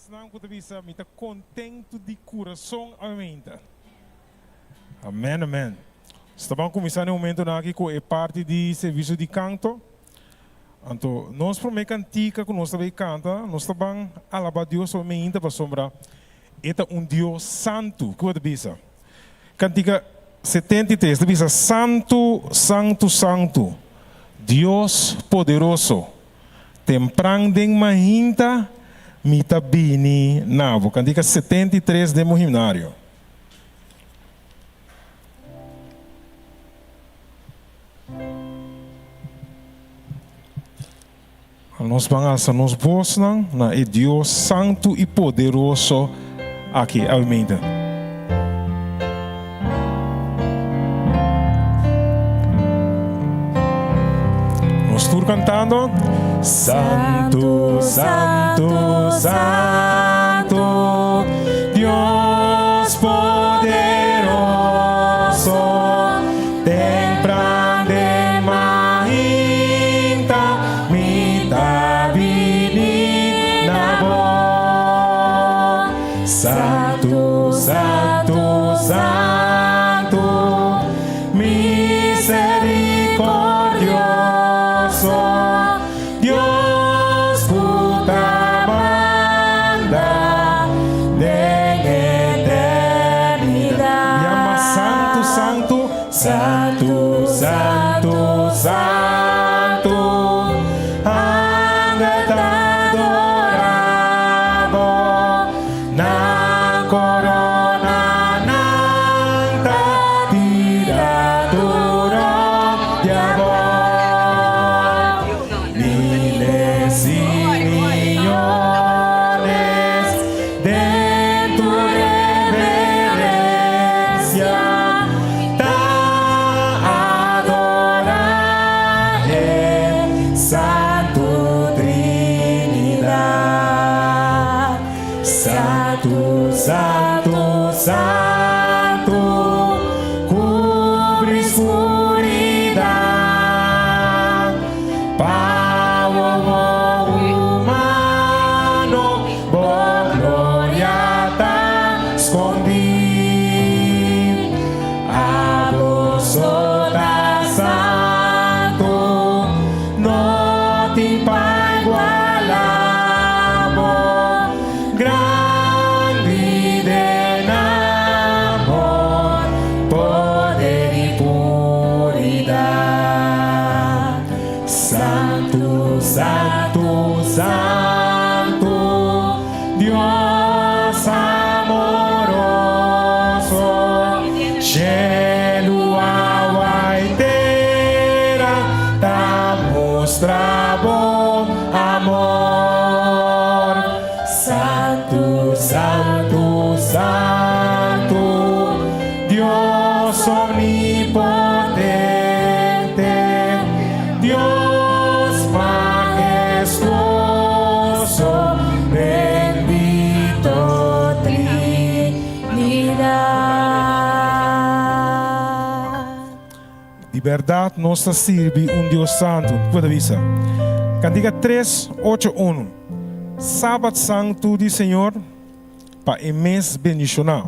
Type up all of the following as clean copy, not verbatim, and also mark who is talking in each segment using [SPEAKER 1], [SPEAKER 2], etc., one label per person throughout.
[SPEAKER 1] Não kutavisa mita contento de coração aumenta. Amém, amém. Estamos começando um momento aqui com a parte de serviço de canto. Então, nós promete cantica que nós também canta, nós também alabar Deus somente para sombra. Eta Deus santo, que kutavisa. Cantica 73, kutavisa santo, santo, santo. Deus poderoso. Temprang mahinta. Mita bini navo. Cantica 73 demo himnário. Nós vamos a nos voz na é Deus santo e poderoso aqui. Amém. Nós estamos cantando. Santo, santo, santo, Dios poderoso, temprano de mahinta, mita vini na voz. Santo, santo, santo, misericordioso. Santo, santo, santo, anda adorado na corona nanta tiradura de amor. Miles y millones de tu reverencia. Santo, santo, cubre escuridão, povo humano, por glória tá escondido, a voz da santo, não tem pai igualado, Santo, santo, Deus amoroso, cielo, água e terra, tá mostrando amor. Santo, santo, santo, Deus omnipotente, Deus de verdade, nós servimos Deus santo. Pode avisar. Cantiga 381. Sábado santo do Senhor para o mês bendicional.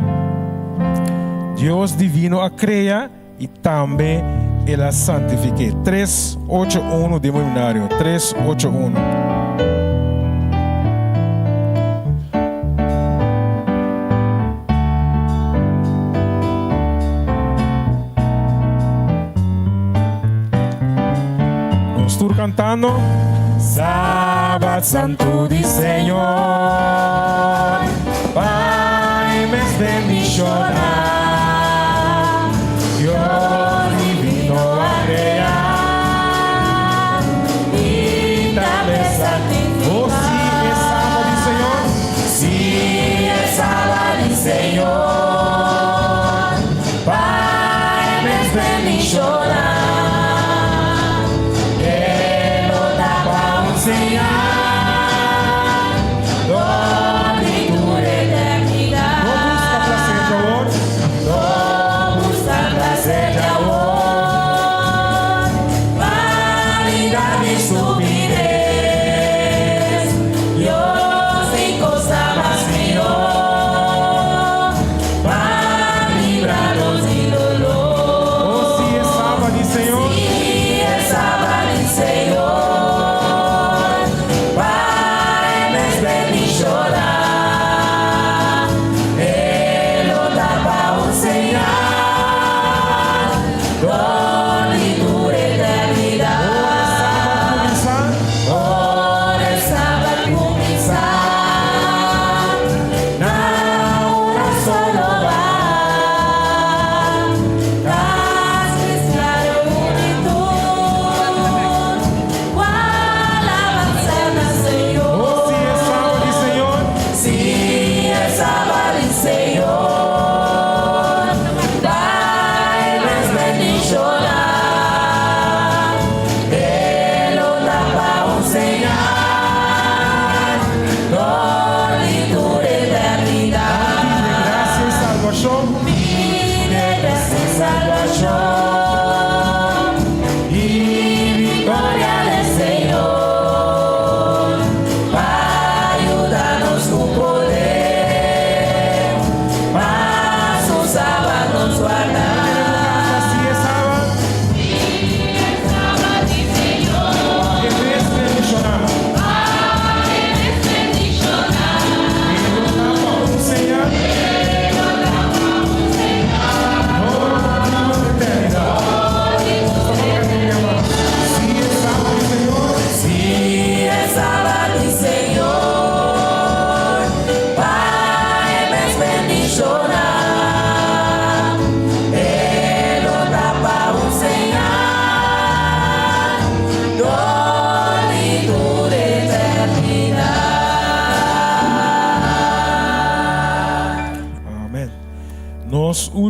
[SPEAKER 1] Deus divino a cria e também ela santifica. 381 de Moinário. 381. Estou cantando Sábado Santo do Senhor, Pai, mês bendicional, Deus divino a criar e também santificar. Se é sábado do Senhor, Pai, mês bendicional.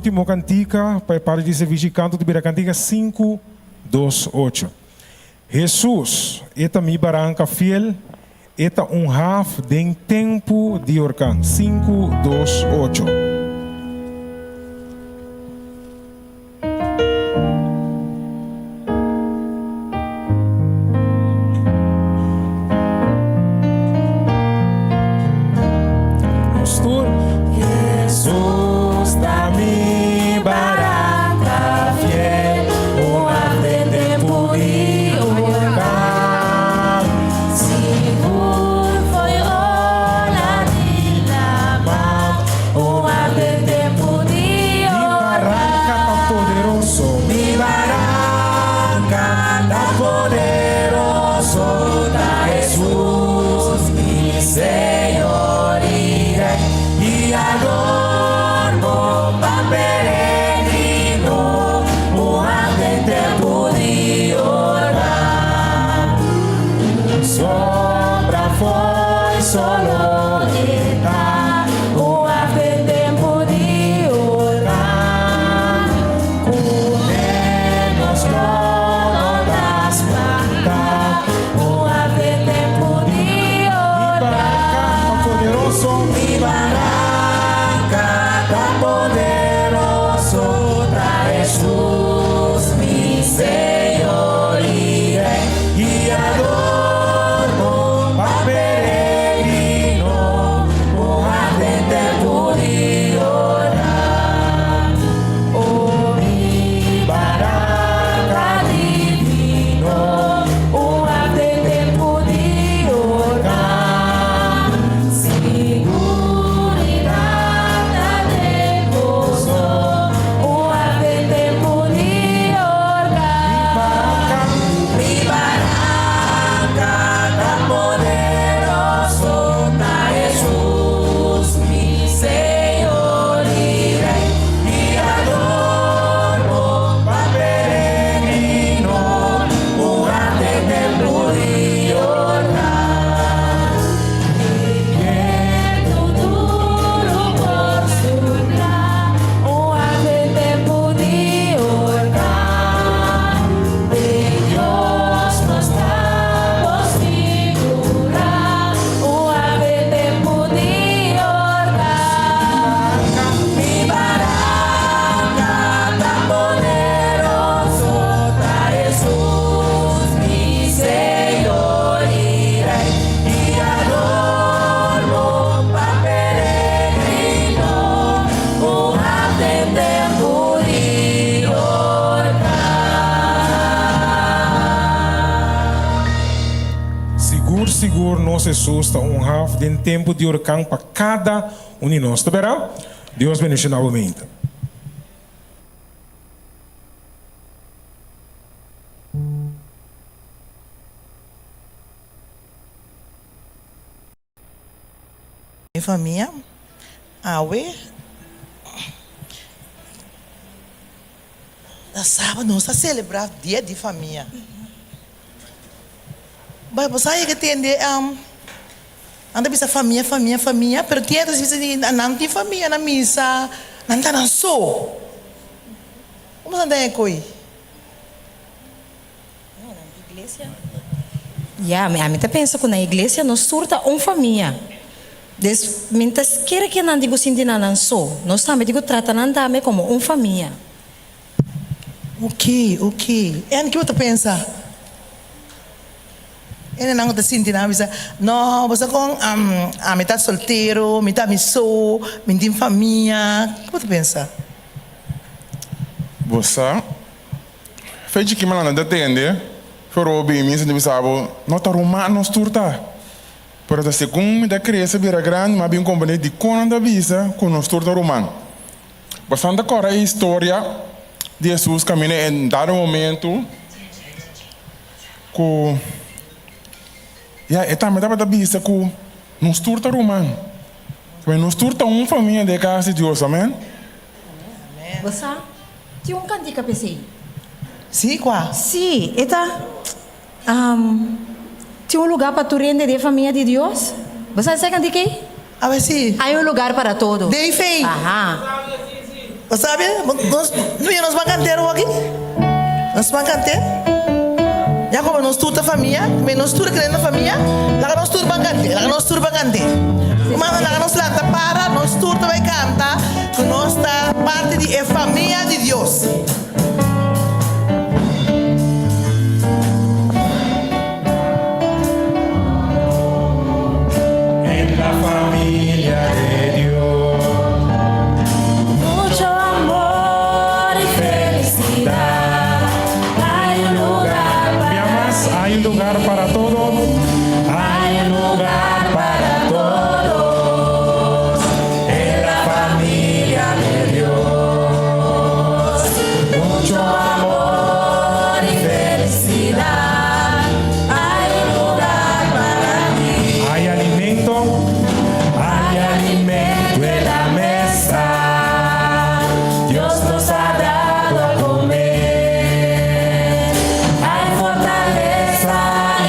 [SPEAKER 1] última cantica, para parte de serviço de canto, de cantica 5, 2, 8. Jesus, eta mi barranca fiel, eta half de tempo de orcan. 5, 2, 8. Jesus da mi barranca fiel, half de tempo de orcan.
[SPEAKER 2] Seguro foi olhar de lama, half de tempo de
[SPEAKER 1] Barranca tan poderoso,
[SPEAKER 2] mi barranca tan poderoso da Jesus, mi Senhor e Rei, e adorno pa peregrino, half de tempo de orar. Sombra foi solo eta, half de tempo de orar. Menos das plantas, half de tempo de
[SPEAKER 1] barranca tan
[SPEAKER 2] orar.
[SPEAKER 1] poderoso,
[SPEAKER 2] Mi barranca tan poderoso da Jesus, mi Senhor e Rei, e adorno pa peregrino, half de tempo de orar. Oh, mi barranca divino, half de tempo de orar. Seguridade de gozo, half de tempo de orar. Mi barranca tan poderoso da Jesus, mi Senhor e Rei, e adorno pa peregrino, half de tempo de orar. Vento duro por soprar, half de tempo de orar. De Dios nos estamos segurar, half de tempo de orar. Mi barranca tan poderoso da Jesus, mi Senhor e Rei, e adorno pa peregrino, half de tempo de orar.
[SPEAKER 1] seguro, nós Jesus está half de tempo de orcan para cada de nós. Tá bem? Deus bendiga novamente.
[SPEAKER 3] Minha família, awe, na sábado nós celebrar dia de família. Mas você aí que tem anda bisa família, pero tinha das vezes não tem família na missa, não tá na so. Como anda aí coi?
[SPEAKER 4] Ja, mas a mim pensa que na igreja nós surta família. Des mintas quer que não digo sentir não só, nós também digo trata não dame como família.
[SPEAKER 3] Ok. E o que você pensa? Ele não está sentindo nada, bisa. Não, você com a metade solteiro, metade missou, metade família. O que você pensa?
[SPEAKER 5] Você fez de que maneira de atender? Foi bem, minha gente sabe, não está romano, não turta. Por a segunda da criança vira grande, mas bem companhia de quando da visa com nós turta romano. Bastante agora a história de Jesus caminha em dado momento com também dá para visa com nós turta romano. Mas nós turta família de casa de Deus, amém?
[SPEAKER 4] Você tinha cantica pensei.
[SPEAKER 3] Sim, qual?
[SPEAKER 4] Sim, eta tinha lugar para tu render de família de Deus. Você sabe cantica?
[SPEAKER 3] A ver se.
[SPEAKER 4] Há lugar para todo.
[SPEAKER 3] Dei fei.
[SPEAKER 4] Aham.
[SPEAKER 3] Sabe? Nós vamos cantar aqui. Nós vamos cantar. Já como nós tudo a família, mas nós tudo querendo a família, lá nós tudo vamos cantar, lá nós tudo vamos cantar. Mas lá nós lá para, nós tudo vai cantar, que nós está parte de família de Deus.
[SPEAKER 1] En la familia de Dios.
[SPEAKER 2] Mucho amor y felicidad. Hay un lugar
[SPEAKER 1] ¿Me amas? Hay un lugar para todos.
[SPEAKER 2] Hay un lugar para todos en la familia de Dios. Mucho amor y felicidad. Hay un lugar para ti.
[SPEAKER 1] Hay alimento.
[SPEAKER 2] Hay alimento en la mesa. Dios nos ha dado a comer. Hay fortaleza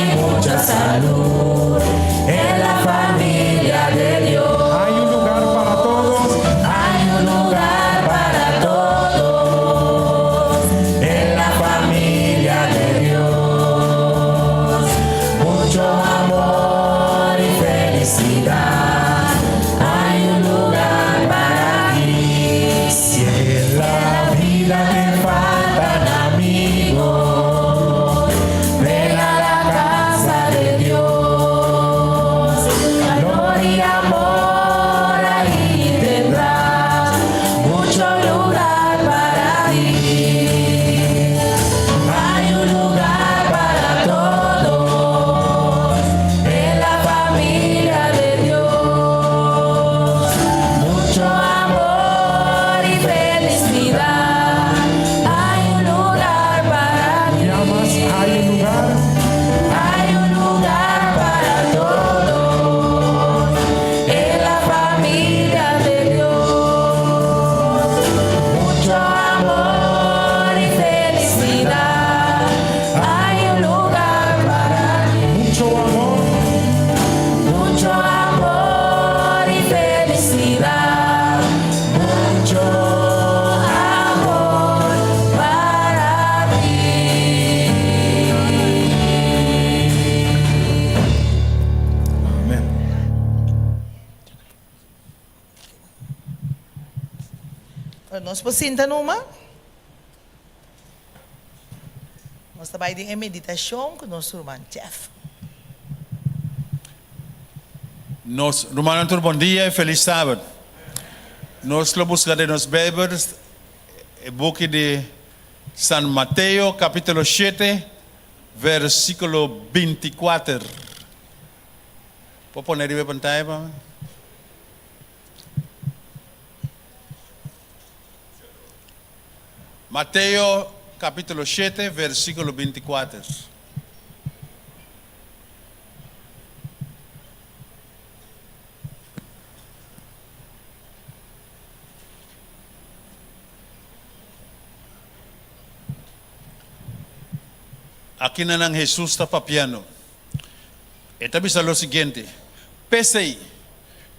[SPEAKER 2] y mucha salud en la familia de Dios.
[SPEAKER 1] Hay un lugar para todos.
[SPEAKER 2] Hay un lugar para todos en la familia de Dios. Mucho amor y felicidad. Hay un lugar para ti. Si en la vida te faltan amigos, ven a la casa de Dios. Calor y amor ahí tendrás. Mucho lugar para ti. Hay un lugar para todos en la familia de Dios. Mucho amor y felicidad. Hay un lugar para ti.
[SPEAKER 1] ¿Me amas? Hay un lugar.
[SPEAKER 2] Hay un lugar para todos en la familia de Dios. Mucho amor y felicidad. Hay un lugar para ti.
[SPEAKER 1] Mucho amor.
[SPEAKER 2] Mucho amor y felicidad. Mucho amor para ti.
[SPEAKER 1] Amén.
[SPEAKER 3] Nós precisamos numa. Nós trabalhamos em meditação com nosso irmão Jeff.
[SPEAKER 6] Nos, Romano, bom dia e feliz sábado. Nós vamos buscar nos Bíblias o book de San Mateo, capítulo 7, versículo 24. Pode poner aí a pantalla, mãe? Mateo, capítulo 7, versículo 24. Aqui na nang Jesus está papiano. Ito bisa lo siguiente. Pesei,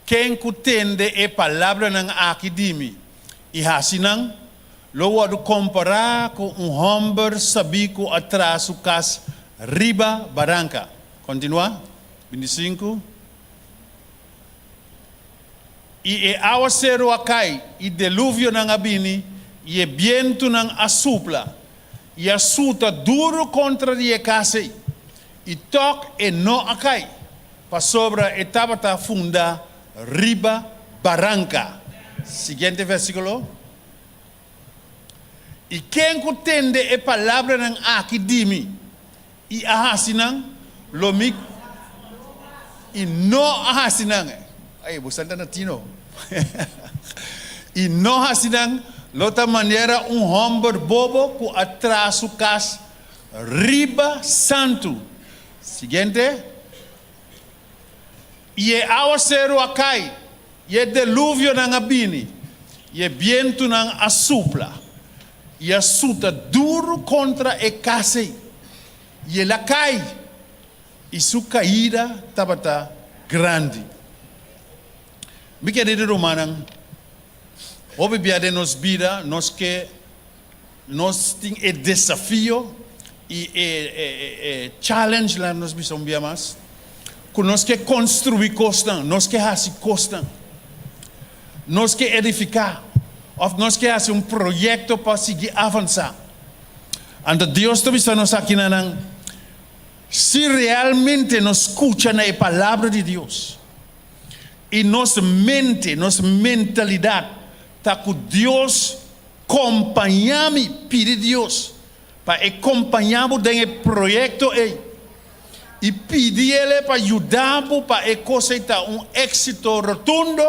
[SPEAKER 6] quem kutende e palavra ng akidimi, ihasinang, lo wado comparar com homem sabico atrás o cas riba barranca. Continua. 25. E aguacero acai, e deluvio ng abini, e viento ng asupla, e asuta duro contra die casa, e toc e no acai, pa sobra e tabata funda riba barranca. Siguiente versículo. E quem contende e palavra ng akidimi, e ahasinang, lomik, e no ahasinang, ay, busanda na tino. E no ahasinang, lota maneira homem bobo ku atraso cas riba santo. Siguiente. E aguacero acai, e deluvio ng abini, e viento ng asupla, e asuta duro contra e casa, e ela cai, e sua caída tabata grande. Mi querido Romanang, Houve de nos vida, nós temos desafio e challenge lá nos bisão bia mais. Que nós que construir costa, nós que fazer costa, nós que edificar, ou nós que fazer projeto para seguir avançar. Então Deus também está nos aqui na se realmente nos escuta na palavra de Deus e nossa mente, nossa mentalidade está com Deus acompanhar-me, pedir Deus para acompanhar-me nesse projeto e pedir Ele para ajudar-me para aceitar êxito rotundo.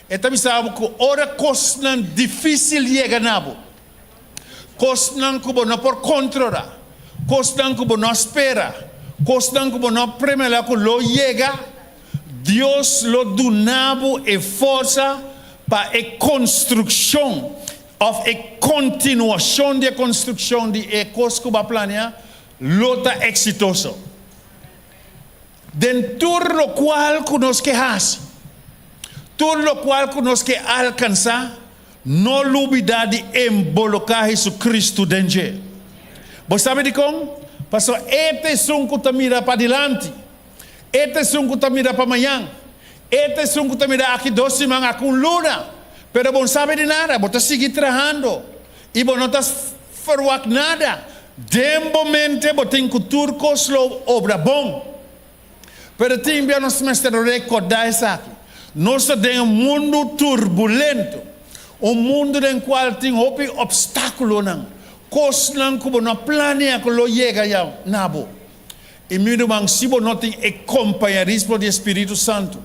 [SPEAKER 6] E também sabe que hora coisa difícil chega na coisa que não por controlar, coisa que não espera, coisa que não premela que lo chega, Deus lo donava e força para a construção, ou a continuação de construção de coisa que vai planear, lo está exitoso. Dentro do qual que nós queremos, tudo o qual que nós queremos alcançar, não olvidar de embolocar Jesus Cristo dentro. Você sabe de como? Pastor, este som que está mira para adiante, este som que está mira para amanhã, este som que está mira aqui 2 semanas com luna, pero você sabe de nada, você seguir trabalhando e você não está fazendo nada. De momento você tem que turcos obra bom, pero tem que nós recordar isso aqui. Nós temos mundo turbulento, mundo no qual tem obstáculo, coisas que não planeia que lo chega já nabo. E meu irmão, se você não tem companheirismo do Espírito Santo,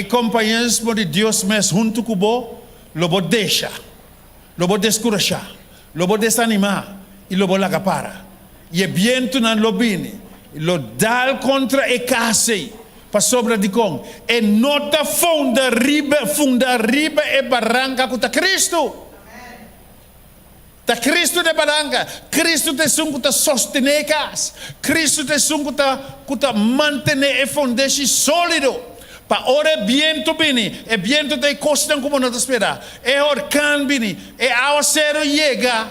[SPEAKER 6] companheirismo de Deus mesmo junto com você, lo deixa, lo descorajar, lo desanimar e lo larga para. E viento não lo vine, lo dá contra a casa. Para sobre de com e nota funda riba e barranca com ta Cristo. Ta Cristo de barranca, Cristo te sungu ta sostener cas, Cristo te sungu ta mantener e fondation sólido. Pa ora viento bini, e viento te costan como não te espera. E orcan bini, e aguacero llega,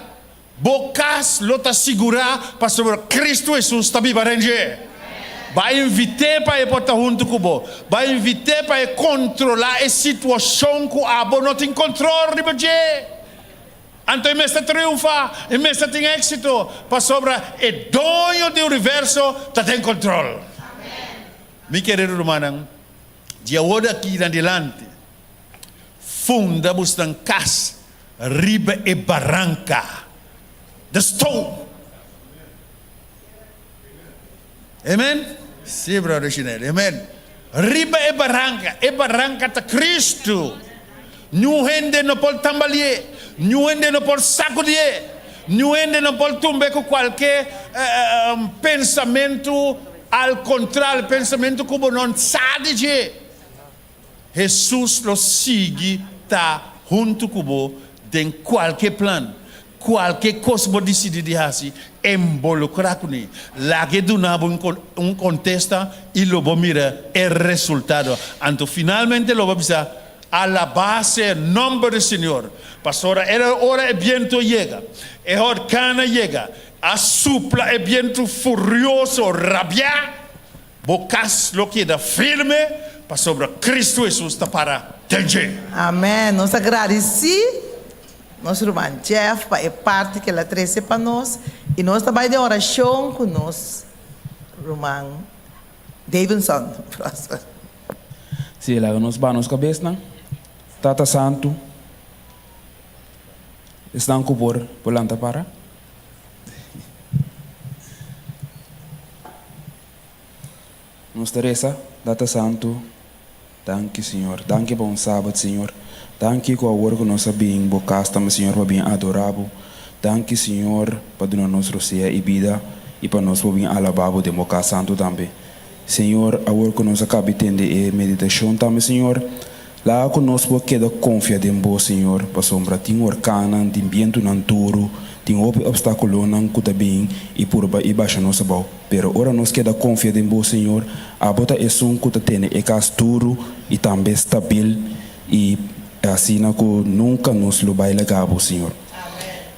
[SPEAKER 6] bocas lo ta segurar para sobre Cristo Jesus ta bibarenge. Vai invitar para botar junto com você. Vai invitar para controlar a situação que a você não tem controle. Então, em está triunfa, em está tem êxito, para sobre o dono do universo, está tem controle. Meu querido irmão, de agora aqui em adelante, funda buscando casa, riba e barranca, the stone. Amen? Sim, brother Chinelo. Amen. Riba e barranca ta Cristo. Não rende não pode tambalier, não rende não pode sacudir, não rende não pode tumber com qualquer pensamento al contrário, pensamento como não sabe de. Jesus lo sigue tá junto com você em qualquer plano. Qualquer coisa que decide de fazer, involucrar com ele. Lá que do nabo contesta e logo mira o resultado. Então, finalmente, logo precisa alabar-se o nome do Senhor. Pastor, era hora o viento chega, a orcana chega, a supla o viento furioso, rabia, bocas lo queda firme, para sobre Cristo Jesus está para tenger.
[SPEAKER 3] Amém. Nós agradecemos. Nosso irmão Jeff é parte que ela trouxe para nós e nós também de oração com nós, irmão Davidson.
[SPEAKER 7] Sim, lá nós vamos cabeça, não? Tata Santo, estão com por lanta para? Nós Teresa, Tata Santo, danke Senhor, danke bom sábado Senhor. Danke com a hora que nós sabemos, bocas também, Senhor, para bem adorável. Danke, Senhor, para dar nosso ser e vida e para nós para bem alabável de bocas santo também. Senhor, a hora que nós acabamos de entender a meditação também, Senhor, lá que nós podemos confiar em você, Senhor, para sombra tem orcana, tem viento nanturo, tem obstáculo não que bem e por e baixa nossa boa. Pero ora nós queremos confiar em você, Senhor, a bota é som que tem é casturo e também estável e É assim que nunca nos lo baila cabo, Senhor.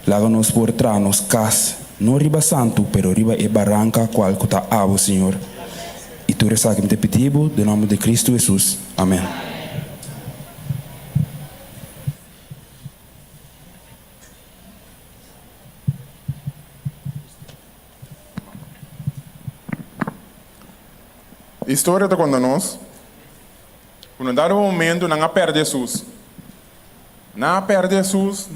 [SPEAKER 7] Laga-nos por trás, nos cas, não riba santo, pero riba e barranca qual que tá abo, Senhor. E tu ressaque me te pedibo, no nome de Cristo Jesus. Amém.
[SPEAKER 5] A história está quando nós, quando dá um momento, não perde Jesus. Não perde Jesus,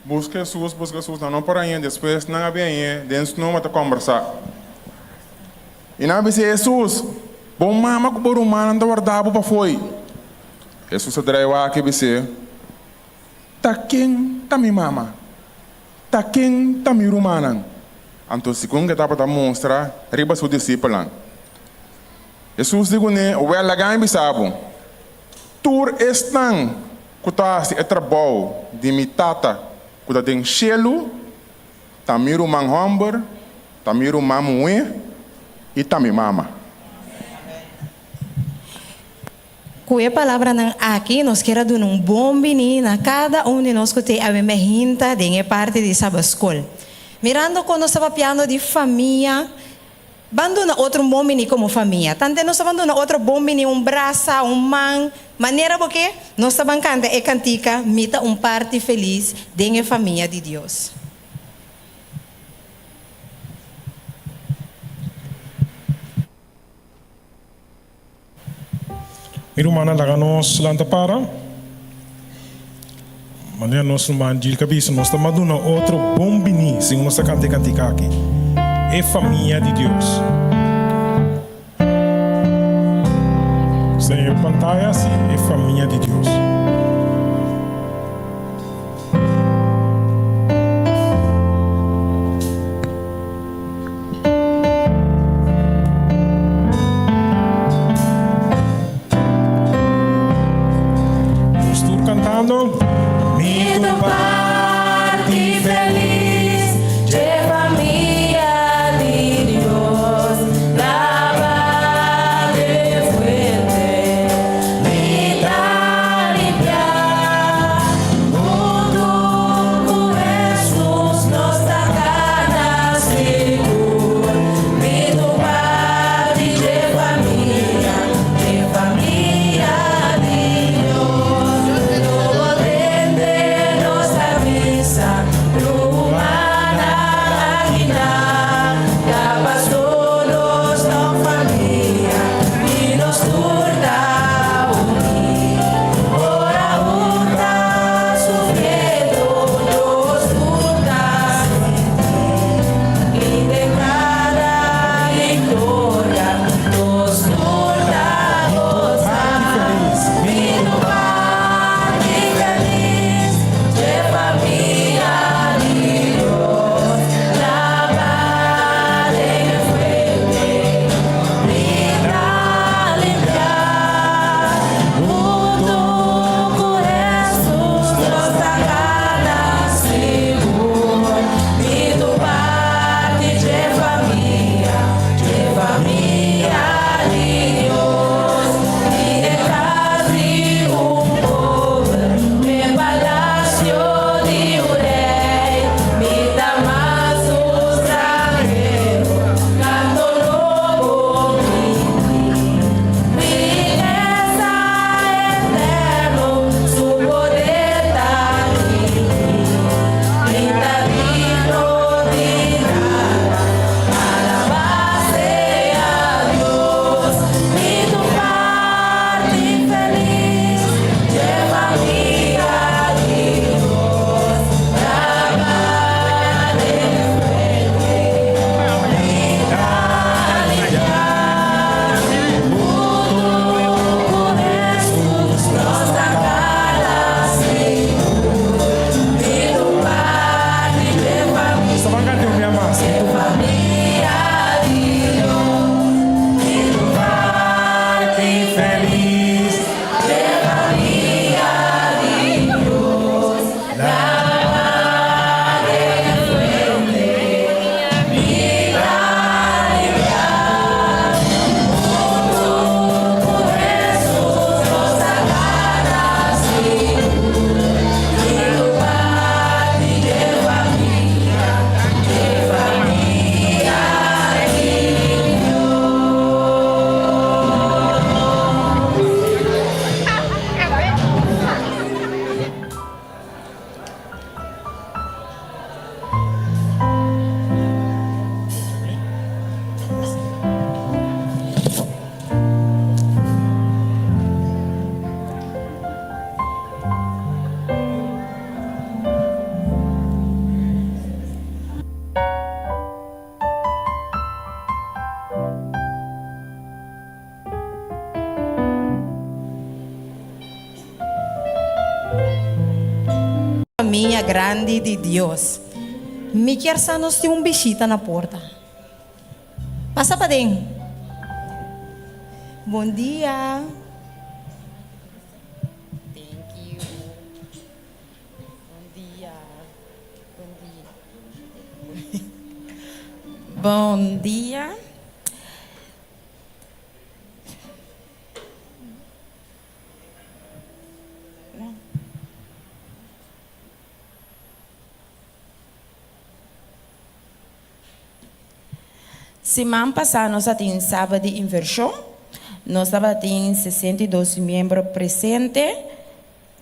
[SPEAKER 5] busca Jesus, não para aí, depois não vem, dentro não vai conversar. E não vai ser Jesus, bom mama que por humano não guardava para foi. Jesus atraiu aqui vai ser, tá quem tá minha mama, tá quem tá minha humana. Então segundo que está para mostrar, riba seu discípulo. Jesus digo né, o ela ganha bisabo. Tur estão kutasi é trabalho de mitata, kuta tem chelo, tamiru mang homber, tamiru mamue e tami mama.
[SPEAKER 4] Com a palavra não aqui, nós queremos dar bom menino a cada de nós que tem a mehinta de parte de sabascol. Mirando quando nós estava piano de família, abandona outro bom menino como família. Tanto nós abandona outro bom menino, braça, man, maneira porque nós estamos cantando e cantica, mita parte feliz de família de Deus.
[SPEAKER 1] Irmã, laga nos lanta para. Maneira nós não mandil cabeça, nós estamos dando outro bom menino, se nós estamos cantando aqui. É família de Deus. Sem pantalla, sim, é família de Deus. Estou cantando.
[SPEAKER 2] Mi tu parte feliz de familia de Dios, la de fuerte, mi tal y
[SPEAKER 4] grande de Deus. Me quer sanos de visita na porta. Passa para dentro. Bom dia. Thank you. Bom dia.
[SPEAKER 2] Bom dia. Semana passada nós tínhamos sábado de inversão. Nós tínhamos 62 membros presentes,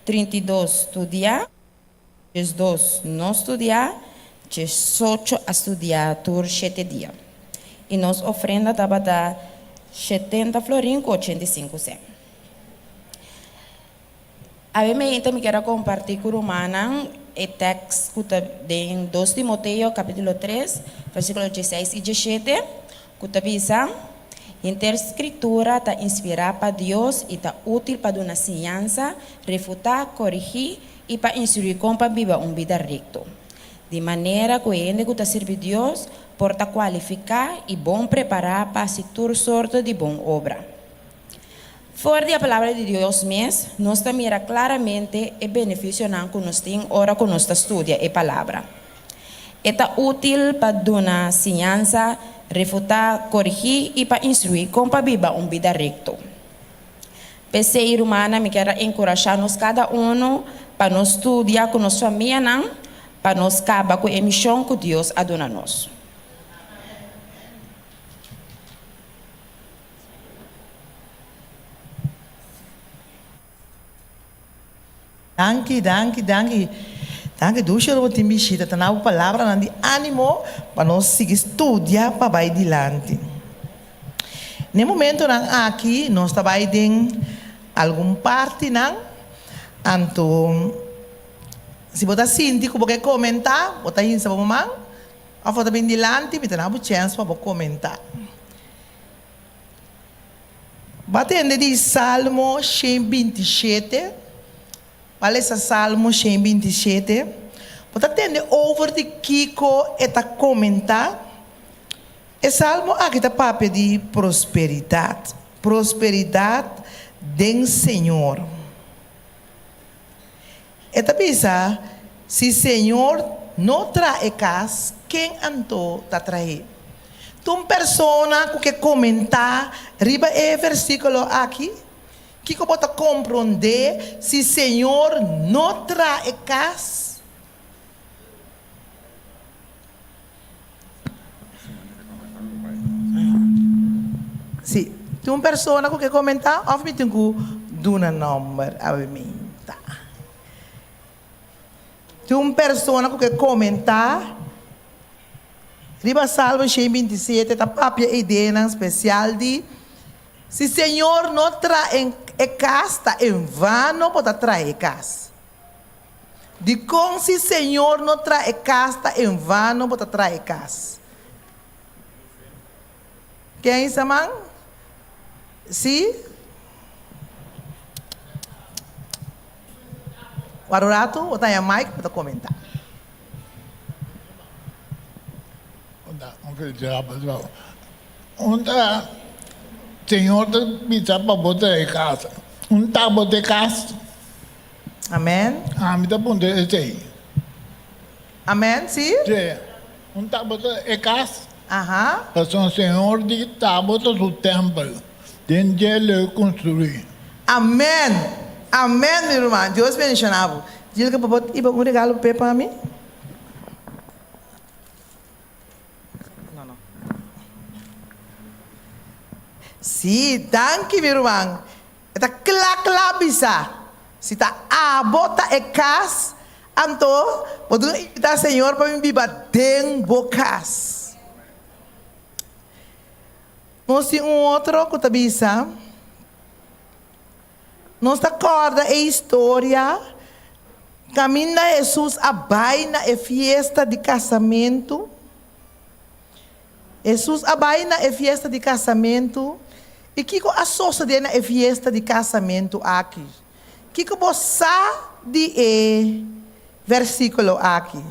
[SPEAKER 2] 32 estudiar, 2 não estudar, 18 a estudar por 7 dias. E nossa ofrenda estava a 70 florins com 85 cents. A mim também quero compartilhar com o Romana o texto em 2 Timoteo, capítulo 3, versículo 16 e 17, que diz: a escritura está inspirada para Deus e está útil para dar ensinança, refutar, corrigir e para instruir como para viver uma vida recta. De maneira que ele que está servindo a Deus, porta qualificar e bom preparar para se toda sorte de boa obra. Fora da palavra de Deus mesmo, nós mira claramente o benefício que nós temos ora que nós estudamos a palavra. É útil para dar ensinança, refutar, corrigir e para instruir como para viver uma vida recta. Pensei, irmã, me quero encorajar nós cada para nós estudar com nossa família, para nós acabar com a missão que Deus a dado a nós.
[SPEAKER 3] Danke, Dusha, eu te visita, tá na palavra de ânimo para nós seguir estudar para vai adiante. No momento aqui, nós trabalhamos em alguma parte, então, se você sentir que você comentar, você aí sabe mamãe, a foto bem adiante, me dá uma chance para comentar. Batendo de Salmo 127. Olha esse Salmo 127. Você entende over de Kiko eta comentar. E Salmo aqui está para de prosperidade. Prosperidade do Senhor. Eta pensa, se o Senhor não traz casa, quem andou está trazer? Então, pessoa que comentar, riba e versículo aqui, que pode compreender se o Senhor não traz casa? Sim. Tem uma pessoa que comentar, obviamente tem que dar um número a mim. Tem uma pessoa que comentar, riba Salmo 127, a própria ideia especial de se o Senhor não traz casa, em vão pode trazer casa. De como se o Senhor não traz casa, em vão pode trazer casa. Quem é isso, mãe? Sim? O rato, o Taya Mike para comentar.
[SPEAKER 8] Senhor bisa para botar casa. Tá botar casa.
[SPEAKER 3] Amém.
[SPEAKER 8] Me dá bom de sei.
[SPEAKER 3] Amém, sim?
[SPEAKER 8] Sim. Tá botar casa.
[SPEAKER 3] Aham.
[SPEAKER 8] Mas o Senhor de tá botar o templo. Tem de ele construir.
[SPEAKER 3] Amém. Amém, meu irmão. Deus mencionava. Diz que papai iba um regalo para mim. Não. Sim, danke, meu irmão. Está claro, bisa. Se está a bota e casa, então, pode invitar o Senhor para me viver dentro bocas. Nós temos outro que está bisa. Nós acorda a história, caminha Jesus a baina a festa de casamento. Jesus a baina a festa de casamento. E que associa dele a festa de casamento aqui? Que você de versículo aqui.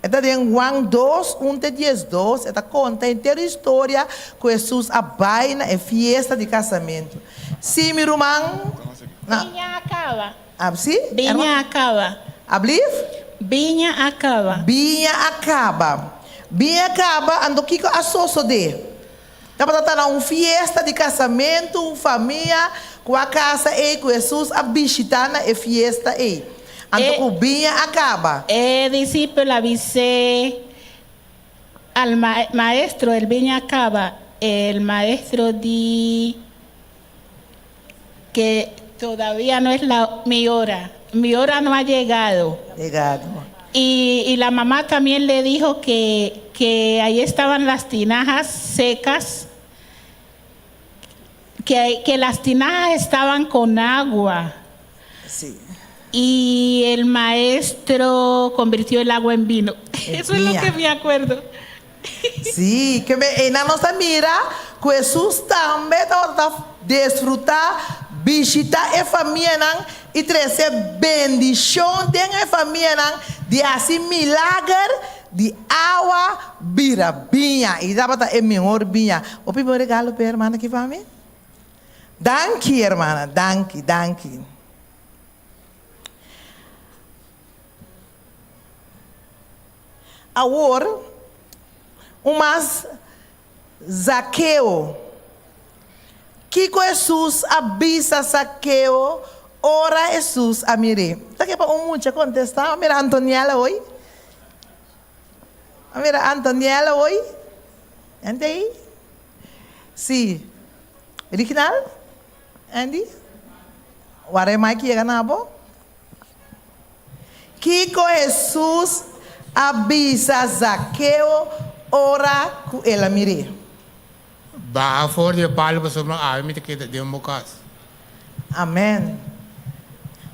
[SPEAKER 3] Está em Juan 2, 1-12. Está conta inteira a história que Jesus abai na fiesta de casamento. Sim, meu irmão?
[SPEAKER 9] Binha acaba.
[SPEAKER 3] Sim?
[SPEAKER 9] Binha acaba.
[SPEAKER 3] Abliv?
[SPEAKER 9] Binha acaba.
[SPEAKER 3] Binha acaba. Binha acaba, ando que a soço de. Estava estar uma fiesta de casamento, uma família, com a casa e com Jesus a visitar na fiesta e. Ando o binha acaba.
[SPEAKER 9] Discípulo avisé al maestro, el binha acaba. El maestro di que todavía no es mi hora. Mi hora no ha llegado. Y la mamá también le dijo que ahí estaban las tinajas secas, que las tinajas estaban con agua.
[SPEAKER 3] Sí.
[SPEAKER 9] Y el maestro convirtió el agua en vino. Eso es lo que me acuerdo.
[SPEAKER 3] Sí, que na nossa mira, que Jesus também está desfrutar, visitar a família e trazer bendição dentro da família, de assim milagre de água vira vinha e dá para é melhor vinha. O primeiro regalo para a irmã que vai me. Danke, irmã, danke, danke. Agora, umas Zaqueu, que Jesus avisa Zaqueu, ora Jesus a mire. Daqui para muita contestar, mira Antoniela hoje. Mira Antoniela hoje. Ande? Sim. Original? Andy? Ware mais que chega na boa? Que Jesus avisa Zaqueu, ora com ela mire.
[SPEAKER 10] Ba for de palo para sobre a mim que de um bocas.
[SPEAKER 3] Amém.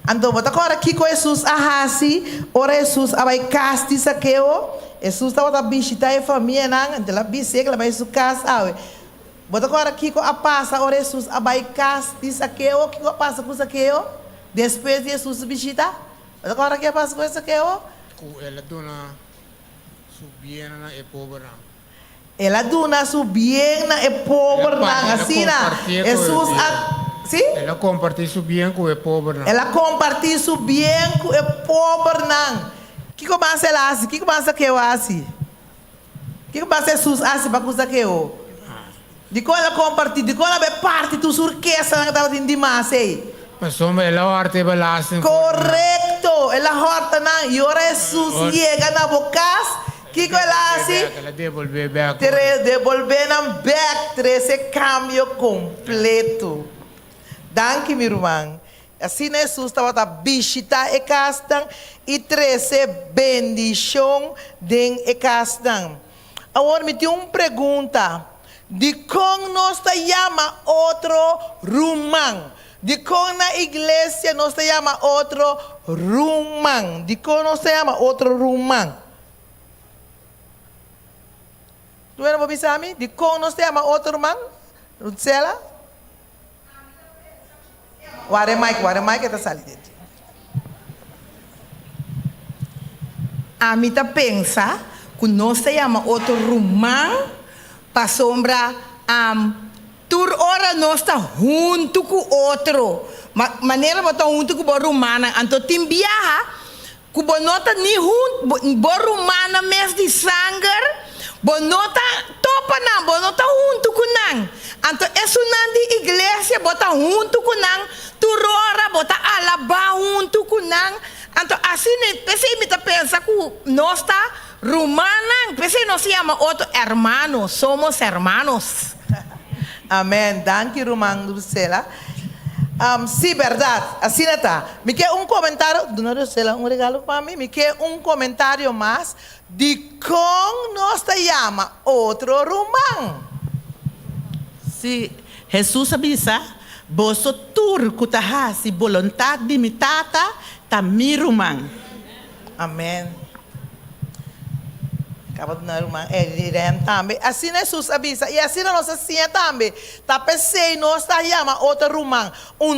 [SPEAKER 3] Então, bota agora que Jesus ahasi, ora Jesus abai casti Zaqueu. Jesus estava a visitar a família, não? Então, ela visita que ela vai sua casa. Bota agora que a passa, ora Jesus abai casti Zaqueu, que passa com Zaqueu? Depois de Jesus visita. Bota agora que passa com Zaqueu?
[SPEAKER 10] Ela dona subiena e pobre.
[SPEAKER 3] Ela dona subiena e pobre assim na Jesus sim?
[SPEAKER 10] Ela compartilha subiena com o pobre.
[SPEAKER 3] Ela compartilha subiena com o pobre não. Que começa ela assim? Que começa que eu assim? Que começa Jesus assim para coisa que eu? De qual ela compartilha? De qual ela é parte do surquesa que estava tendo demais aí?
[SPEAKER 10] Mas somos ela arte belasting.
[SPEAKER 3] Correcto. Ela horta não. E ora Jesus chega na boca. Que ela assim?
[SPEAKER 10] Ela devolver back.
[SPEAKER 3] Devolver na back. Esse cambio completo. Danke, meu irmão. Assim Jesus estava a visitar a casa e trazer bendição dentro da casa. Agora me tem uma pergunta. De como nós chama outro rumão? De como na igreja nós chama outro rumão? De como nós chama outro rumão? Tu não vai pensar a mim? De como nós chama outro rumão? Rutsela? Ware Mike está saliendo.
[SPEAKER 11] A mim tá pensa que nós chama outro rumão para sombra tur ora nós está junto com outro. Maneira botar junto com o rumana, então tem viaja, que bonota ni junto, bo rumana mes de sangue, bonota topa não, bonota junto com não. Então isso não de igreja bota junto com não, tur ora bota alaba junto com não. Então assim pensei me tá pensa que nós está rumana, pensei nós se chama outro hermanos, somos hermanos.
[SPEAKER 3] Amém. Danke, Román Dulcela. Sí, verdade. Assim está. Me quer comentário. Dona Dulcela, regalo para mim. Me quer comentário mais de como nós te chama outro Román.
[SPEAKER 12] Sí, Jesus avisa, boso tur kutahasi vontade de mi tata, ta mi Román.
[SPEAKER 3] Amém. Também. Assim Jesus avisa. E assim nós assim também. Tá pensei nós tá chama outro rumão.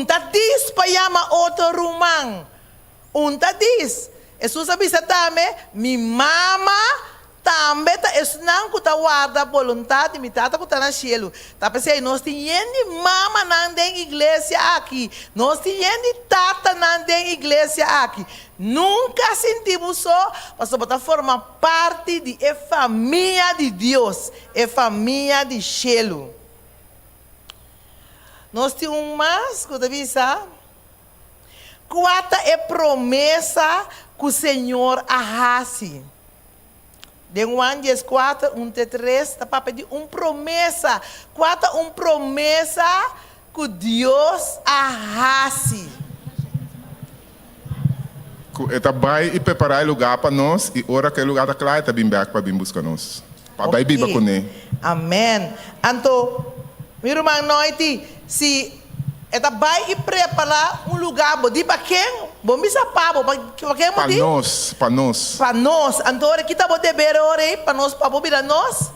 [SPEAKER 3] Tá diz para chama outro rumão. Tá diz. Jesus avisa também, mi mama também tá ensinando que tá guarda a vontade, mi tata que tá na cielo. Tá pensando, nós temos mama na igreja aqui, nós temos tata na igreja aqui. Nunca sentimos só, mas para formar parte da família de Deus, a família de cielo. Nós temos mais, que avisa, qual é a promessa que o Senhor arrase. De Juan 14, 1-3, está pedindo uma promessa. Qual é uma promessa que Deus arrase?
[SPEAKER 5] Está vai e preparar lugar para nós, e hora que o lugar está claro, está bem back para vir buscar nós. Para vai vir com ele.
[SPEAKER 3] Amém. Então, meu irmão, noite, se está vai e preparar lugar, para quem? Bom, bisa para quem?
[SPEAKER 5] Para nós, para nós.
[SPEAKER 3] Para nós. Então, aqui está bom beber para nós, para bobir nós.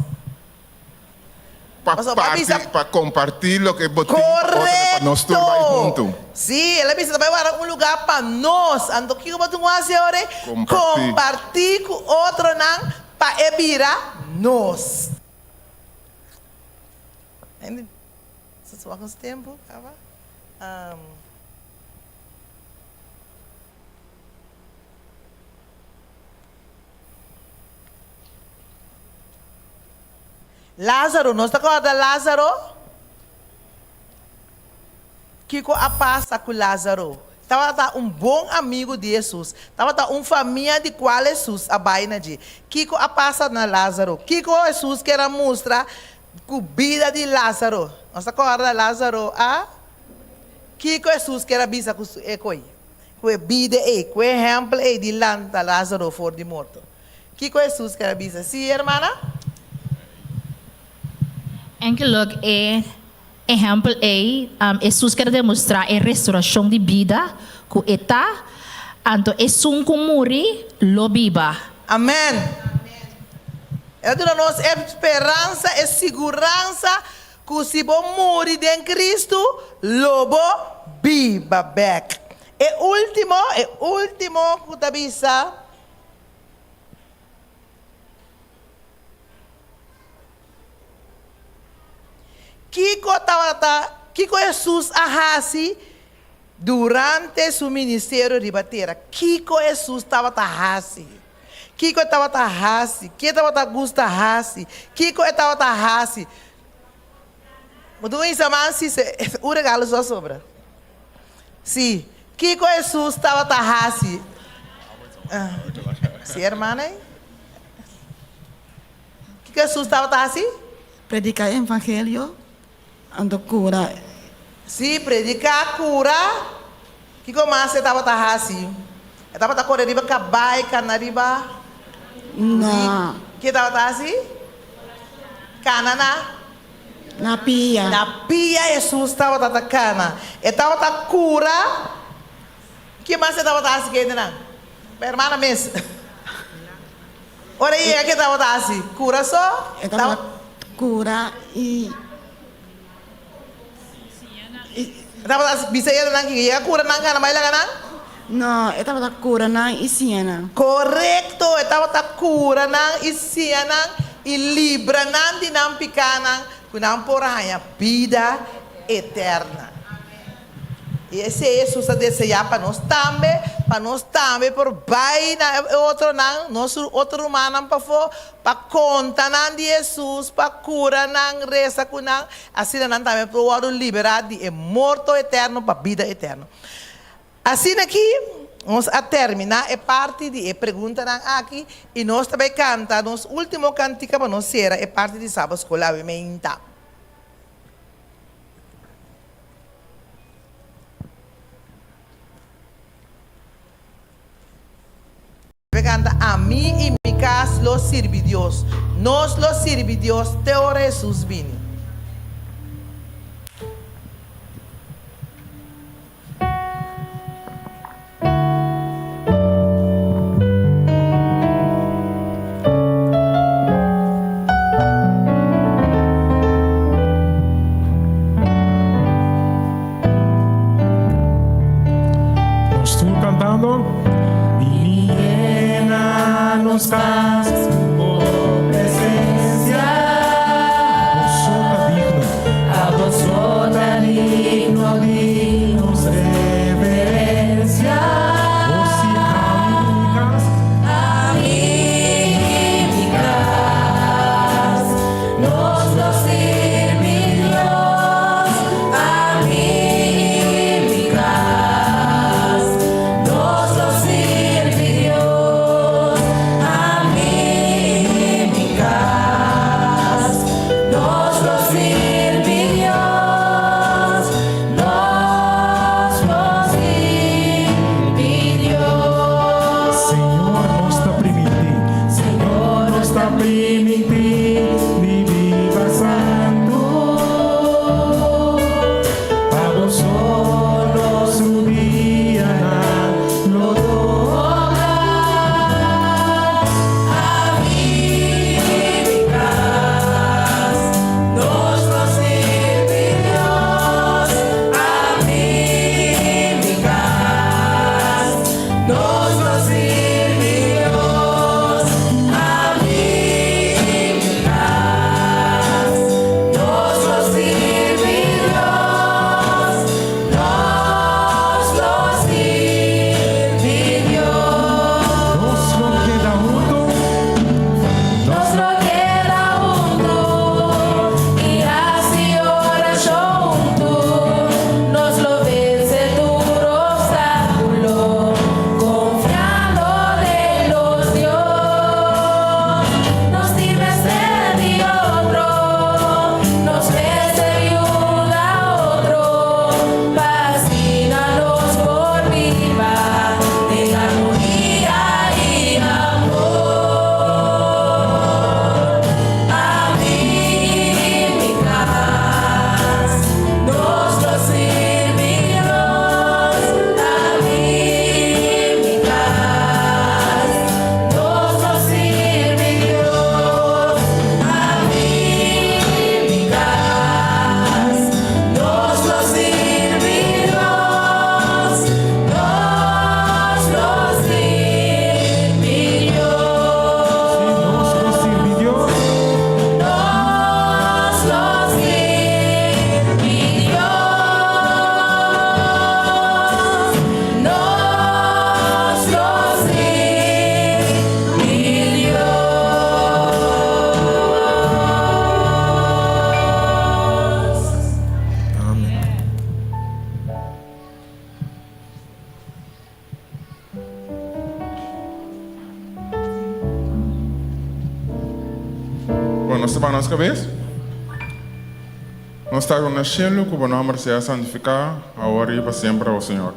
[SPEAKER 5] Para compartilhar o que botou para nós turmar junto.
[SPEAKER 3] Sim, ela precisa também para lugar para nós. Então, o que eu vou fazer agora? Compartilhar com outro não para evitar nós. Vocês vão com esse tempo? Lázaro, não está acordando de Lázaro? Kiko a passa com Lázaro. Estava bom amigo de Jesus. Estava uma família de qual Jesus a baina de. Kiko a passa na Lázaro. Kiko Jesus quer mostrar a vida de Lázaro. Não está acordando de Lázaro? Kiko Jesus quer avisar com a vida com o exemplo de Lázaro fora de morto. Kiko Jesus quer avisar. Sim, irmã?
[SPEAKER 13] En que look exemplo Jesus quer demonstrar a restauração de vida que está, então é um que morre, lo viva.
[SPEAKER 3] Amém. Ela dá nos esperança e segurança que se bom morrer em Cristo, lobo viva back. E último que te avisa. Kiko Jesus arrasi durante seu ministério de batera. Kiko Jesus estava arrasi. Kiko estava arrasi. Kiko estava gusta arrasi. Kiko estava arrasi. Mas isso mais o regalo só sobra. Sim. Kiko Jesus estava arrasi. Sim, irmã, né? Kiko Jesus estava arrasi?
[SPEAKER 14] Predicar o evangelho. Ando cura.
[SPEAKER 3] Sim, predicar a cura. Que mais você estava assim? Estava a correr riba cabai, canariba.
[SPEAKER 14] Não.
[SPEAKER 3] Que estava assim? Canana.
[SPEAKER 14] Na pia.
[SPEAKER 3] Na pia Jesus estava a cana. Estava a cura. Que mais você estava assim? Que não? Irmã mesmo. Ora aí, que estava assim? Cura só?
[SPEAKER 14] Estava cura e
[SPEAKER 3] estava bisa ya nang ya cura nang kana mai lang.
[SPEAKER 14] No, estava cura nang isiana.
[SPEAKER 3] Correcto, estava cura nang isiana e libra nang dinam picanang kunang poraya vida eterna. E esse é Jesus a desejar para nós também por bem na outro não, nosso outro humano para contar não de Jesus, para curar não reza com não, assim não também para o liberar de morto eterno para vida eterna. Assim aqui vamos a terminar a parte de pergunta aqui e nós também canta, nosso último cantiga para nós será a parte de sábado escolar e meinta. Canta a mí y mi casa lo sirve Dios. Nos lo sirve Dios. Te ora Jesús vini.
[SPEAKER 1] Estoy cantando.
[SPEAKER 5] Nós estamos nas cabeças. Nós estamos no cielo, que o nome seja santificado, agora e para sempre ao Senhor.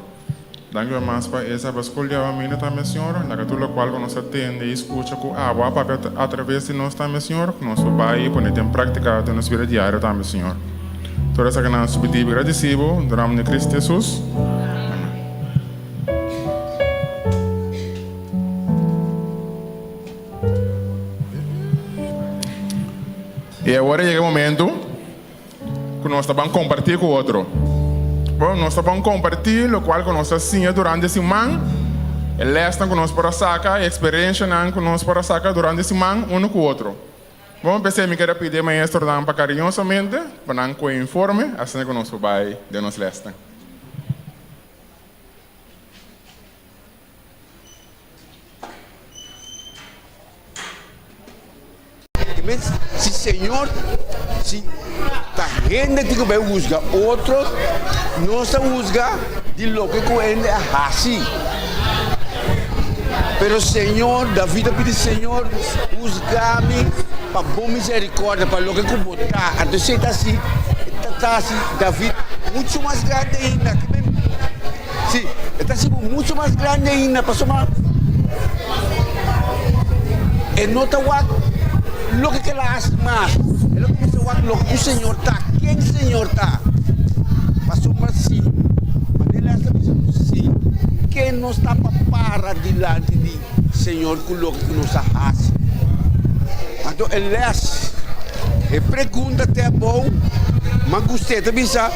[SPEAKER 5] Danke mais para essa escolha a mim também, Senhor, na que tudo qual nós atende e escuta com a água através de nós também, Senhor, que nós vai pôr em prática na nossa vida diária também, Senhor. Toda essa que nós pedimos agradecido, no nome de Cristo Jesus. E agora chega o momento que nós estamos compartilhando com o outro. Bom, nós estamos compartilhando o qual nós fazemos durante a semana. E lesson que nós podemos sacar, a experiência que nós podemos sacar durante a semana, um com o outro. Bom, pensei que eu queria pedir ao maestro para carinhosamente, para que eu informe, assim que nós vamos de nossa lesson.
[SPEAKER 15] Se Senhor, se a gente que vai juzgar outro, não se juzga de lo que ele é assim. Pero Senhor, David pede Senhor, juzga-me para boa misericórdia, para lo que eu botar. Então está assim, David, muito mais grande ainda. Sim, está assim, muito mais grande ainda, para somar. E não está lo que ela hace más, es lo que se va, lo que el Señor está, ¿quién el Señor está? Pasó más sí, manera sí, que no está para delante del Señor con lo que nos hace. Entonces, él es, pregúntate a vos, mas usted te avisa,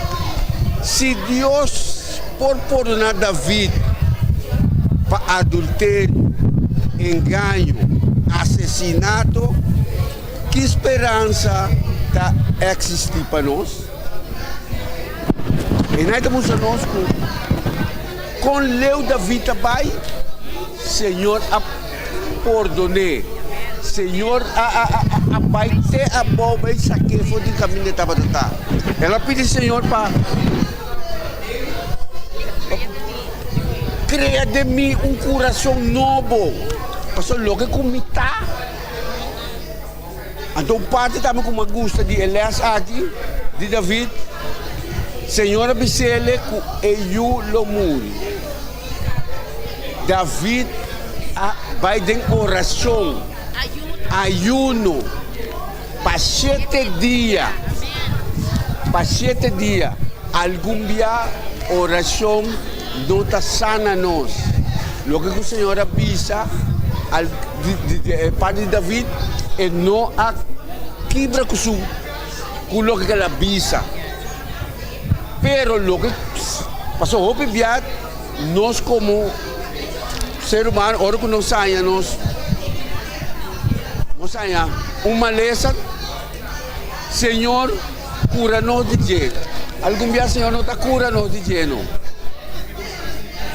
[SPEAKER 15] si Dios por perdonar David para adulterio, engaño, asesinato, que esperança está existir para nós? E nós estamos nós com Leu David também, Senhor, a perdonar, Senhor, a abai te abo vai saque for de caminho tá batata. Ela pede Senhor para crea de mim coração novo. Pastor logo como tá. Então parte também como gosta de Elias Adi, de David. Senhor bisele ku eu lo muri. David vai de oração. Ayuno para 7 dias. Para 7 dias. Algum dia oração não está sana nós. Logo que o Senhor avisa para David e não a quebra com logo que ela avisa. Pero logo passou o pibiat nós como ser humano, ora que não saia nós saya uma lesa Senhor cura-nos de jeito. Algum dia Senhor não está cura-nos de jeito.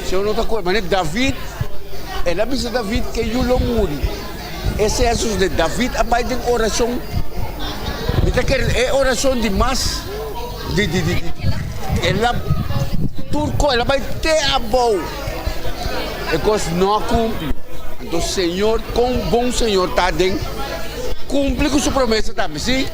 [SPEAKER 15] Senhor não está cura. Mas David, ela disse David que eu não muri. Esse é Jesus de David, abai de oração. É oração de mais. Ela turco, ela vai ter a boa. E coisa não cumpre. Então Senhor, com bom Senhor está dentro. Cumpre com sua promessa também, sim?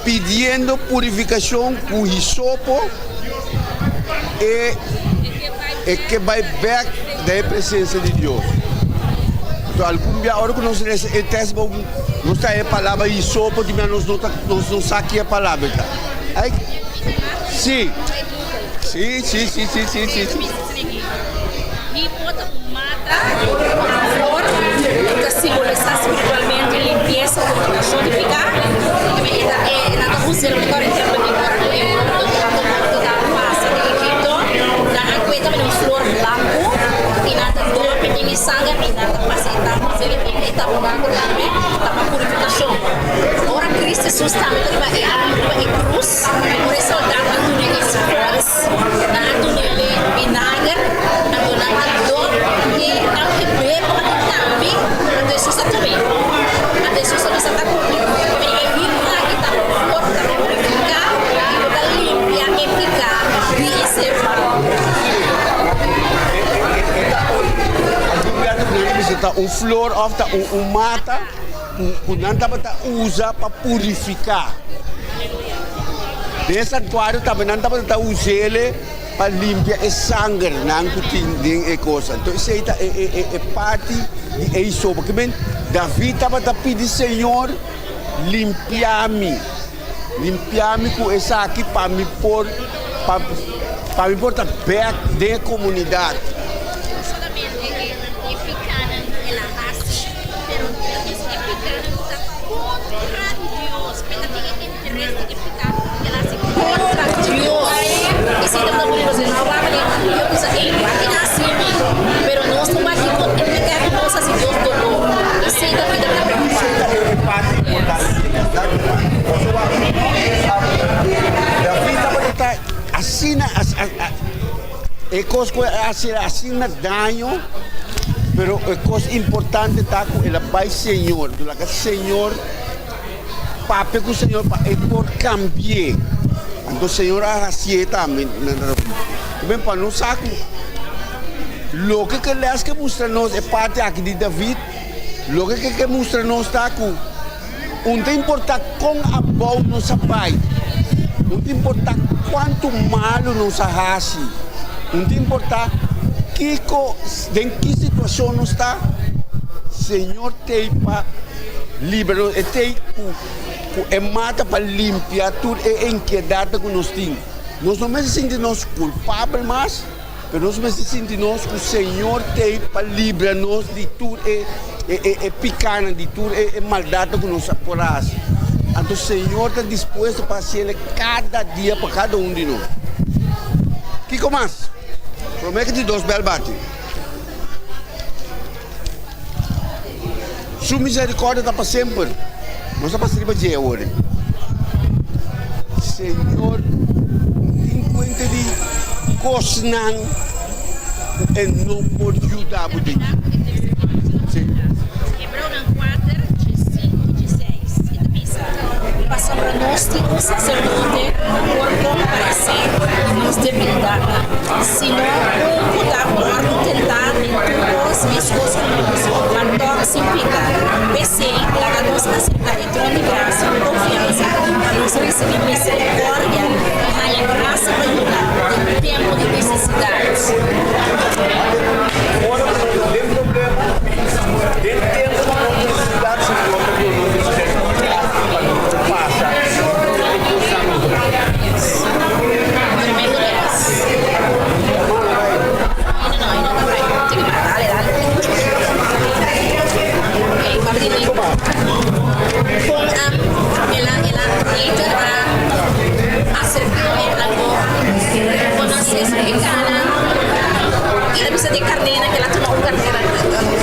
[SPEAKER 15] Pidiendo purificação com hisopo e que vai back da presença de Deus. Então, algum dia, agora que nós não está a palavra hisopo, nós não sabemos a palavra. Sim. Sim.
[SPEAKER 16] E bota mata, flor, que simboliza espiritualmente limpieza, purificação de ficar. Usa el mejor ejemplo de toda pasta de Egipto, la acueta de un flor blanco, y nada todo pequeño sangre, y nada pasa etapa blanco también, etapa purificación. Ahora Cristo Jesús también en cruz, por eso dando un esfuerzo, dando un vinagre, dando un actor, y al que bebo también, ante Jesús también, ante Jesús está cumpliendo.
[SPEAKER 15] Flor of mata, nanta usa para purificar. Desse aquário também nanta usa ele para limpar o sangue, não tem coisa. Então isso é parte de isso, porque bem David estava pedindo Senhor limpiar-me com essa aqui para me pôr perto da comunidade.
[SPEAKER 16] Pero no estamos aquí con meter cosas y Dios dolor. Y sei da vida para
[SPEAKER 15] preocupar. Assim, é coisa assim danho, pero é coisa importante tá com ele Pai Senhor, do lado Senhor, papai com o Senhor é por cambiar. Então o Senhor assim também, bem para não saco. Logo que eles que mostram-nos é parte aqui de David, logo que mostram-nos está com não importa com a boa nossa pai, não importa quanto malo nos faz, não importa em que situação nós está, Senhor tem para liberar, tem mata para limpar tudo a inquiedade que nós temos. Nós não nos sentimos culpáveis mais, mas nós nos sentimos que o Senhor tem para livrar-nos de tudo picana, de tudo maldade que nós apuramos. O Senhor está disposto para ser cada dia para cada um de nós. Que começa? Promete de 2 bel bate. Sua misericórdia está para sempre. Não está para sempre de hoje. Senhor, enquanto de cosnan e não por ajudar a você.
[SPEAKER 16] Hebreus 4, de 5 e de 6. Passou para nós ter um sacerdote por comparecer nos debilidade. Se não puder tentar todos os conosco, mas sem pecar. Pensei, lá nós acertar de trono de graça e confiança, nós recebemos misericórdia e a graça para ajudar no tempo de necessidades.
[SPEAKER 15] Ora, tem problema. Tem tempo de necessidade, Senhor,
[SPEAKER 16] de carneira que ela tomou carneira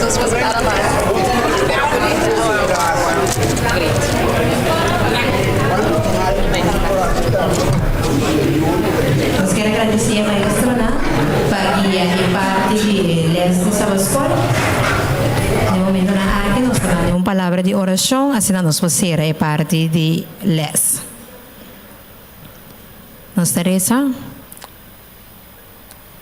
[SPEAKER 16] das coisas para lá.
[SPEAKER 4] Nós queremos agradecer a maestra, né? Para guiar em parte de Leslie Sabascol. No momento na aqui nós temos uma palavra de oração, assim nós vamos ser a parte de Les. Nós Teresa.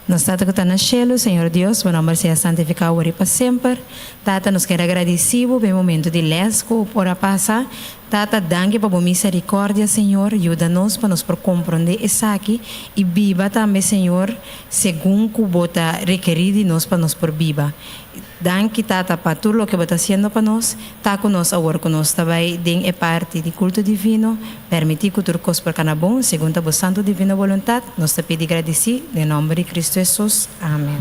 [SPEAKER 4] Nós estamos aqui no cielo, Senhor Deus, o nome seja santificado para sempre. Tata, nos quer agradecer pelo momento de lesco por a passar. Tata, danke para a misericórdia, Senhor. Ajuda-nos para nos compreender isso aqui. E viva também, Senhor, segundo o que bota requerido de nós para nos por viva. Danke, Tata, para tudo o que você está fazendo para nós. Está conosco agora, conosco também, em parte de culto divino. Permitir que tudo coisa por cada bom, segundo a santa divina vontade. Nós te pedimos agradecer, em nome de Cristo Jesus. Amém.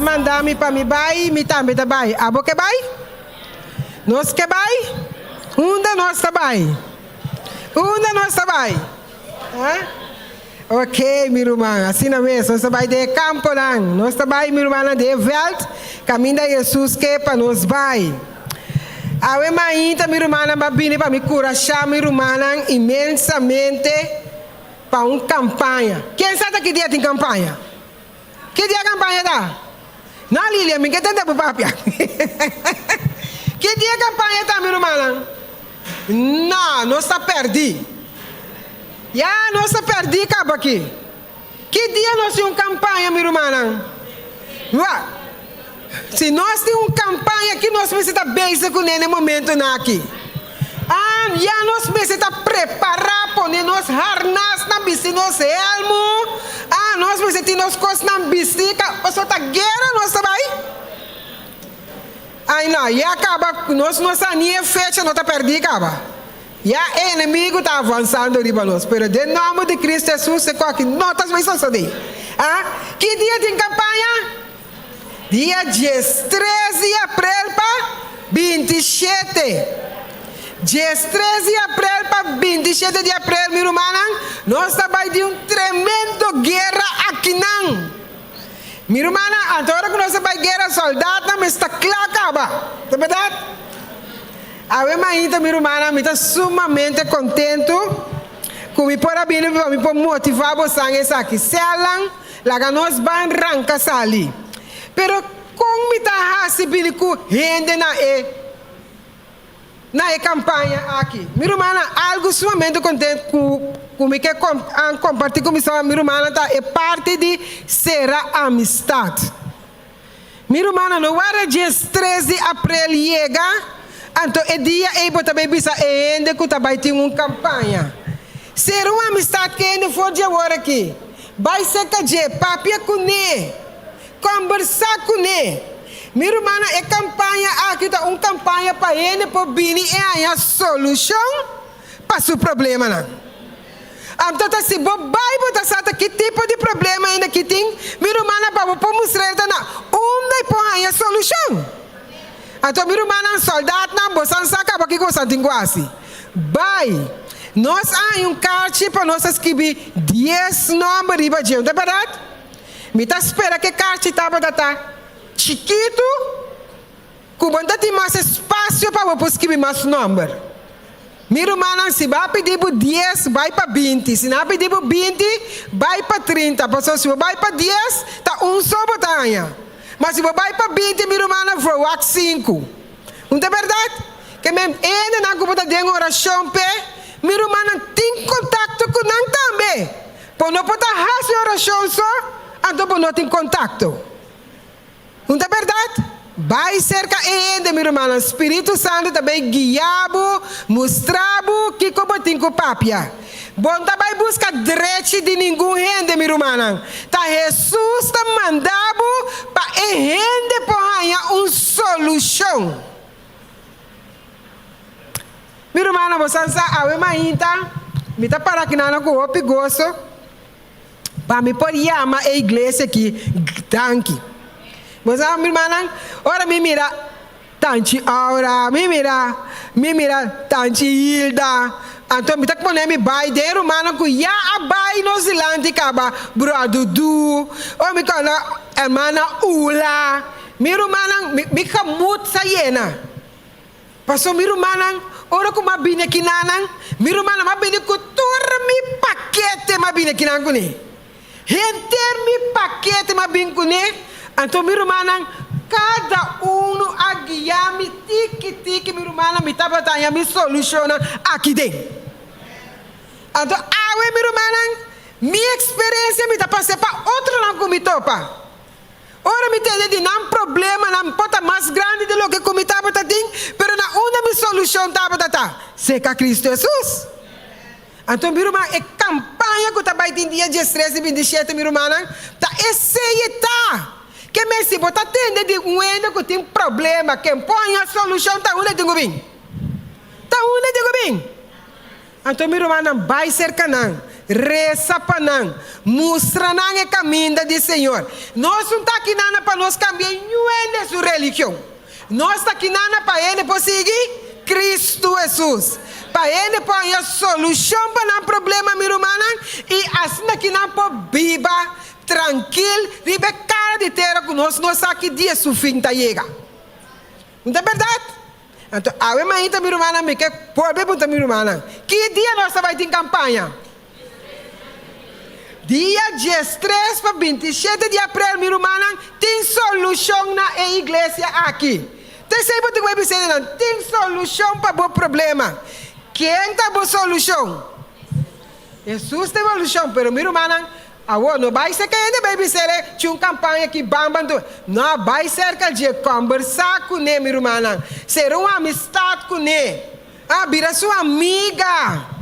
[SPEAKER 17] Mandar-me para me bai, me também tá bai. Abo que bai? Nós que bai? Onde nós tá bai? Onde nós tá bai? Ok, minha irmã, assim não é, nós vai de campo lá, nós vai, minha irmã, de veld, caminho de Jesus que para nós vai. A minha irmã, vai vir para me curar, minha irmã, imensamente para uma campanha. Quem sabe que dia tem campanha? Que dia a campanha dá? Não, Lilia, me que tenta para papia. Que dia a campanha dá, minha irmã? Não, nós está perdido. Nós está perdido, acaba aqui. Que dia nós temos uma campanha, minha irmã? Se nós temos uma campanha que nós precisamos bem com ele no momento aqui. Nós precisamos preparar para nós harnas na bicicleta, nosso elmo. Nós precisamos nós coisas na bicicleta. Passou a guerra, nós vai. Não, e acaba, nós não fecha, nós está perdido, acaba. E o inimigo está avançando riba nós. Mas em nome de Cristo Jesus, você coloca notas mais só daí. Que dia tem campanha? Dia 13 de abril para 27. Dia 13 de abril para 27 de abril, minha irmã. Nós estamos de uma tremenda guerra aqui. Minha irmã, agora que nós estamos de guerra, soldado, mas está claro, é verdade? A minha irmã, me está sumamente contente com me por abrir para me motivar vocês aqui. Se ela, lá nós vamos arrancar ali. Pero como me está recebendo com gente na campanha aqui? Minha irmã, algo sumamente contente com me que compartilhar com minha irmã, é parte de ser a amistade. Minha irmã, no hora dia 13 de abril chega. Então, o dia eu também bisa ainda que também tem uma campanha. Ser uma amistade que ainda for de agora aqui. Vai ser que de papia com ele, conversar com ele. Minha irmã, é campanha aqui, tá uma campanha para ele, para vir e a solução para o problema. Então, se você vai saber que tipo de problema ainda que tem, minha irmã, para mostrar onde põe a solução. Ato miru manan soldado na bosan saka baki ko santing quasi. Bai. Nós há carte para nós escrever 10 nomes riba de onde é verdade? Me tá espera que carte tava data chiquito, com tem mais espaço para você escrever mais número. Miro manan se vai pedir por 10, vai para 20. Se não pedir por 20, vai para 30. Passou se vai para 10, tá só botanha. Mas se vai para 20, miro manan vai 5. Não é verdade? Que mesmo ainda na culpa da oração pé. Miro manan tem contato com nós também. Por não poder fazer oração só, então por não ter contato. Não é verdade? Vai cerca ainda, miro manan. Espírito Santo também guiabo, mostrabo que como tem com papia. Bom, também busca direito de nenhum rende, miro manan. Tá Jesus tá mandado para rende por ganhar uma solução. Miro mana bosansa awe mainta mita para que nana ko opi gosto para me por yama a igreja aqui tanque. Bosansa miro mana ora me mira tanti aura me mira tanti Hilda então mita que pone me bai de mana ko ya abai no zilandi kaba brado du o me kala hermana Ula miro mana me kamut sayena passo miro mana ora ko mabine kinanang miru mana mabine ko mi paquete mabine kinang ko ni henter mi paquete mabine ko ni anto miru manang cada uno agiami tiki miru mana mi tabatanya mi soluciona aqui dentro anto awe miru manang mi experiência mi ta passe pa outro não comi topa. Ora me tem de não problema, não pota mais grande de lo que comitava tatim, pero na uma mi solução tava tata, seca Cristo Jesus. Então miru mana é campanha que tá baitin dia de estresse e 27 miru mana, tá tá. Que me se bota tende de ainda que tem problema, que põe a solução tá onde tenho bem. Tá onde tenho bem. Então miru mana vai ser canang. Reza para nós, mostra nós o caminho do Senhor. Nós não estamos aqui para nós cambiar nenhuma de sua religião. Nós estamos aqui para Ele para seguir Cristo Jesus. Para Ele pôr a solução para o problema humano e assim aqui nós podemos viver tranquilo, viver cara de terra com nós. Nós estamos aqui dia seu fim está chegando. Não é verdade? Então, a mãe está me rumana, me quer pôr bem para me rumana. Que dia nós vamos ter campanha? Dia 13 para 27 de abril, minha irmã, tem solução na igreja aqui. Tem sempre que vai dizer, tem solução para o problema. Quem tem a solução? Jesus tem a solução, mas minha irmã, não vai ser que ainda vai dizer, tinha uma campanha que bamba, não vai ser que de conversar com ele, minha irmã. Ser uma amistade com ele. Vira sua amiga.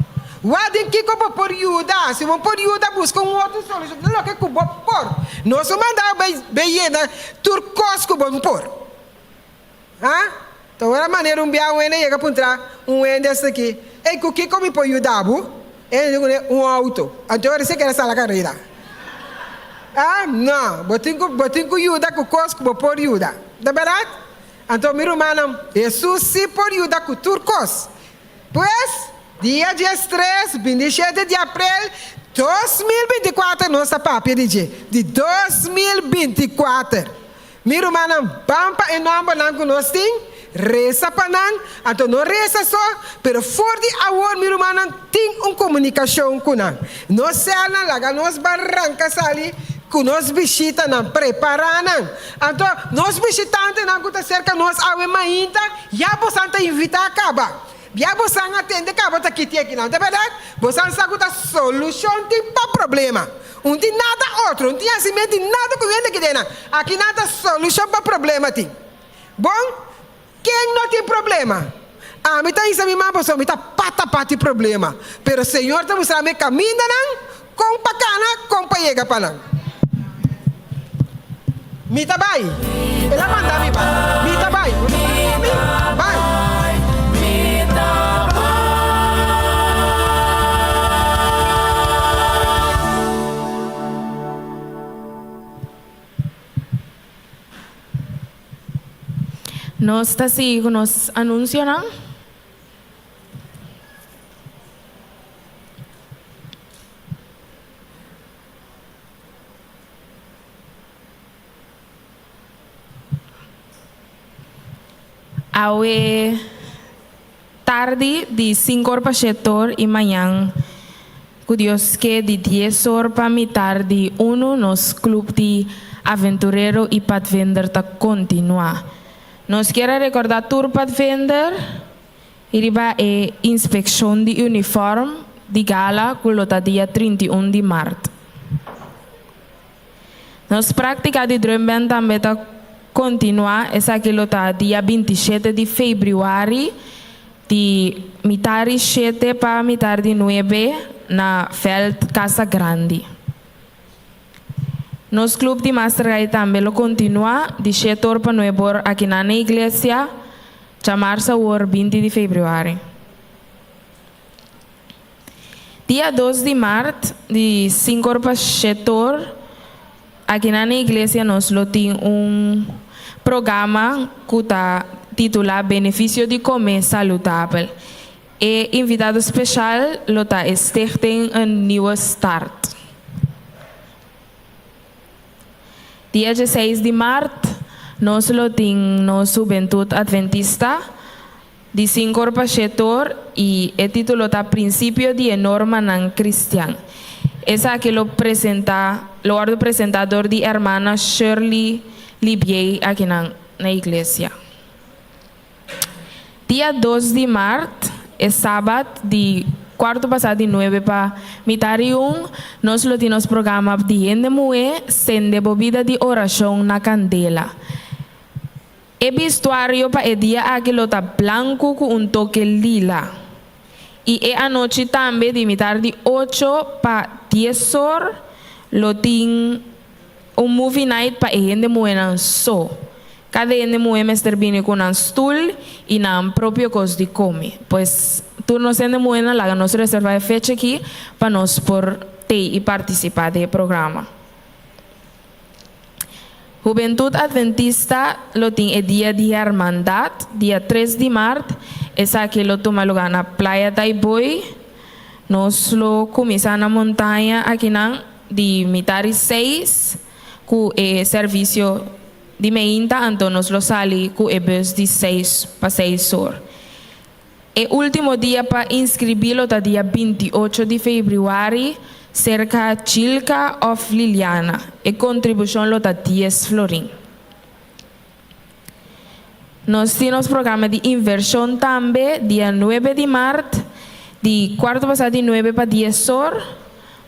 [SPEAKER 17] Wadin kiko po por yuda, se vão por yuda busca outra solução. Não que cubo por. Nós mandamos beiena turcos cubo por. Então era maneira biau ene chega puntra ende aqui. E que kiko me por yudabu, ele auto. Então era se que era sala carreira. Não, botin com yuda com cosco por yuda. Da verdade? Então meu irmão, Jesus se por yuda com turcos. Pois dia 13, 27 de abril 2024, nossa papia de 2024. Meu irmão, pampa e nome não conosco, reza para nós, então não reza só, pero for de agora, meu irmão, tem uma comunicação com nós. Nós saímos lá, nós barrancas ali, que nós visita não prepara não. Então, nós visitantes não que cerca nós a ainda, já possamos invitar a acabar. Já você atende que você aqui aqui não, é verdade? Você sabe a solução tem para problema. Não tem nada outro, não tem assim mesmo nada que vem aqui dentro. Aqui nada solução para problema tem. Bom, quem não tem problema? Me está isso minha pessoa, me está pata problema. Pero o Senhor está mostrando caminho não, com pacana, com paiega para não. Me está bem. Ela manda me vai. Me está bem. Vai.
[SPEAKER 18] Nós está seguindo nos anúncios, não? Awe tarde de 5 horas para 7 horas e manhã, que Deus que de 10 horas para mi tarde, nos clube de aventurero e pathfinder está continua. Nos quero recordar tour pathfinder, iriba é inspeção de uniforme de gala, que está dia 31 de março. Nos prática de drumben também está continua, essa que está dia 27 de fevereiro, de mitad 7 para mitad 9 na Feld Casa Grande. Nos club de Mastergai também lo continua de 7 horas para 9 horas aqui na igreja, chamar-se o 20 de fevereiro. Dia 2 de março, de 5 horas para 7 horas, aqui na igreja nós temos programa que está titulado Benefício de Comer Saudável. E invitado especial está Stichting Een Nieuwe Start. Dia 16 de março, nós temos Juventude Adventista, de 5 horas para 7 horas, e o título está Princípio de Norma Nan Cristian. Essa aqui lo apresentador de hermana Shirley Libier aqui na igreja. Dia 2 de março, é sábado, de quarto passado de 9 para mitad 1, nós temos programa de Endemue, sende bebida de oração na candela. O vestuário para o dia aqui está branco com toque lila. E a noite também, de mitad de 8 para 10 horas, tem movie night para o Endemue na so. Cada Endemue viene con un stool y un propio cos de come. Pues tú nos Endemue la nos reserva fecha aquí para nos por te y participar del programa. Juventud Adventista lo tiene el día de Hermandad, día 3 de marzo, es aquí lo toma lugar en la Playa Taiboy. Nos lo comienza en la montaña aquí de mitad 6 con el servicio de meinta, então nós lo sali com o bus de 6 para 6 horas. O último dia para inscrever-lo está dia 28 de fevereiro, cerca de Chilca of Liliana. A contribuição está 10 florin. Nós temos programa de inversão também, dia 9 de março, de quarto passado de 9 para 10 horas.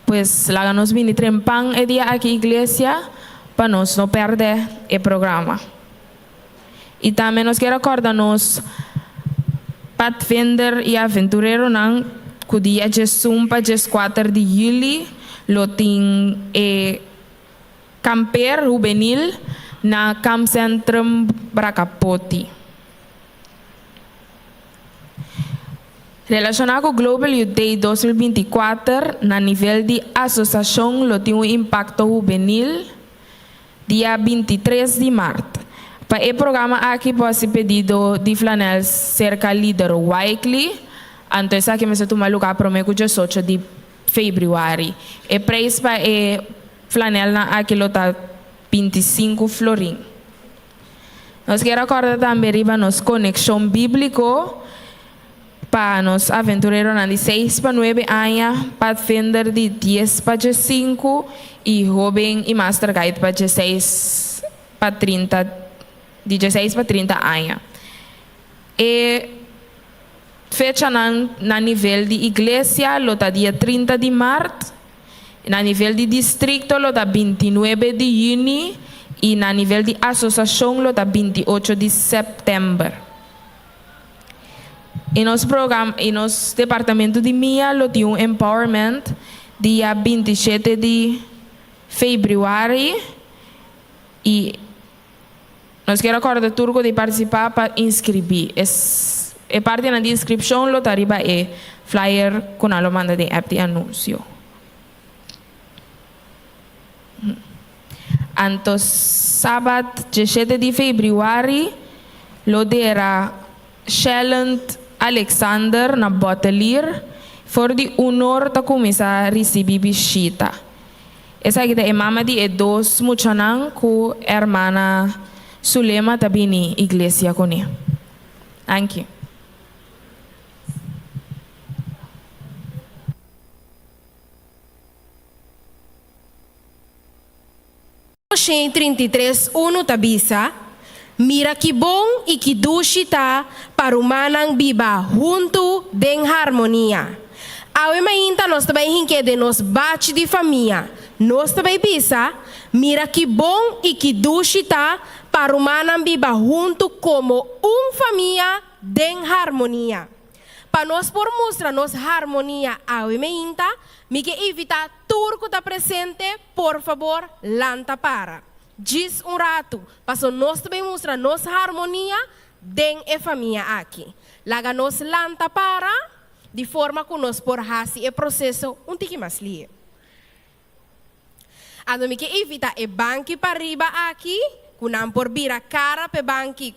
[SPEAKER 18] Pues lá nós vimos trempang o dia aqui na igreja, para nós não perder o programa. E também nós queremos acordar-nos Pathfinder e Aventureiro não, que o dia 1 para 4 de julho, lo tem camper juvenil na Camp Centrum Bracapoti. Relacionado com o Global Youth Day 2024, na nível de associação, lo tem impacto juvenil, dia 23 de março. Para o programa aqui pode ser pedido de flanel cerca líder Wycliffe, então aqui me se toma lugar para o 18 de fevereiro. O preço para o flanel aqui está 25 florin. Nós queremos acordar também riba nos conexão bíblico para nos aventureiros de 6 para 9 anos, Pathfinder de 10 para 5 e jovem e Master Guide para 16 para 30, de 16 para 30 anos. E fecha na nível de igreja, lo está dia 30 de março, na nível de distrito, lo está 29 de junho e na nível de associação, lo está 28 de setembro. E nosso programa, e nosso departamento de MIA, lo tem empowerment dia 27 de fevereiro e nós queremos acordar turco de participar para inscrever. É parte da inscrição, lo tariba é flyer com a manda de app de anúncio. Então, sábado 17 de fevereiro, lo dera Shellant Alexander na Bottelier for di honor ta começar a receber visita. Essa aqui é mama de dos muchanan com hermana Sulema tabini igreja com ele. Thank you.
[SPEAKER 19] Em 33:1 tabisa, mira que bom e que doce tá para o manang biba junto den harmonia. Awe mainta nós também hinque de nos bate de família. Nós também bisa, mira que bom e que doce tá para o manang biba junto como família den harmonia. Para nós por mostrar nos harmonia awe mainta, me que evita turco tá presente, por favor, lanta para. Diz rato, para nós também mostrar nos harmonia den e família aqui. Laga nos lanta para, de forma que nós por hasi e processo tique mais lie. Ando me que evita e banki para riba aqui, kunam por vira cara pe banki.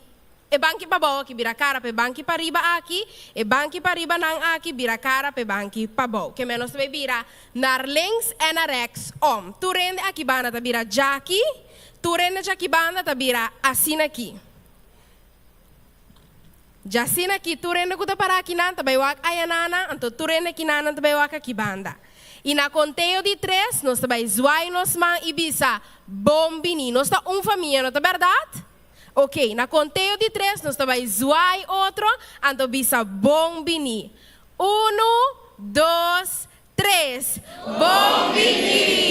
[SPEAKER 19] E banki pa bawa ki bira cara pe banki pa riba aqui, e banki pa riba nang aqui bira cara pe banki pa bawa. Que menos be bira naar links en naar rechts om. Tu rende aqui banda ta bira jaki, tu rende jaki banda ta bira assim aqui. Jasina aqui, tu rende kuta para aqui nan ta baywak ayanana, anto tu rende aqui nan ta baywak aqui banda. E na conteio de 3, nós também zuai nos man ibisa bombini. Nós tá família, não é verdade? Ok, na conteio de 3, nós também zuai outro, então bisa bombini. 1, 2, 3. Bombini!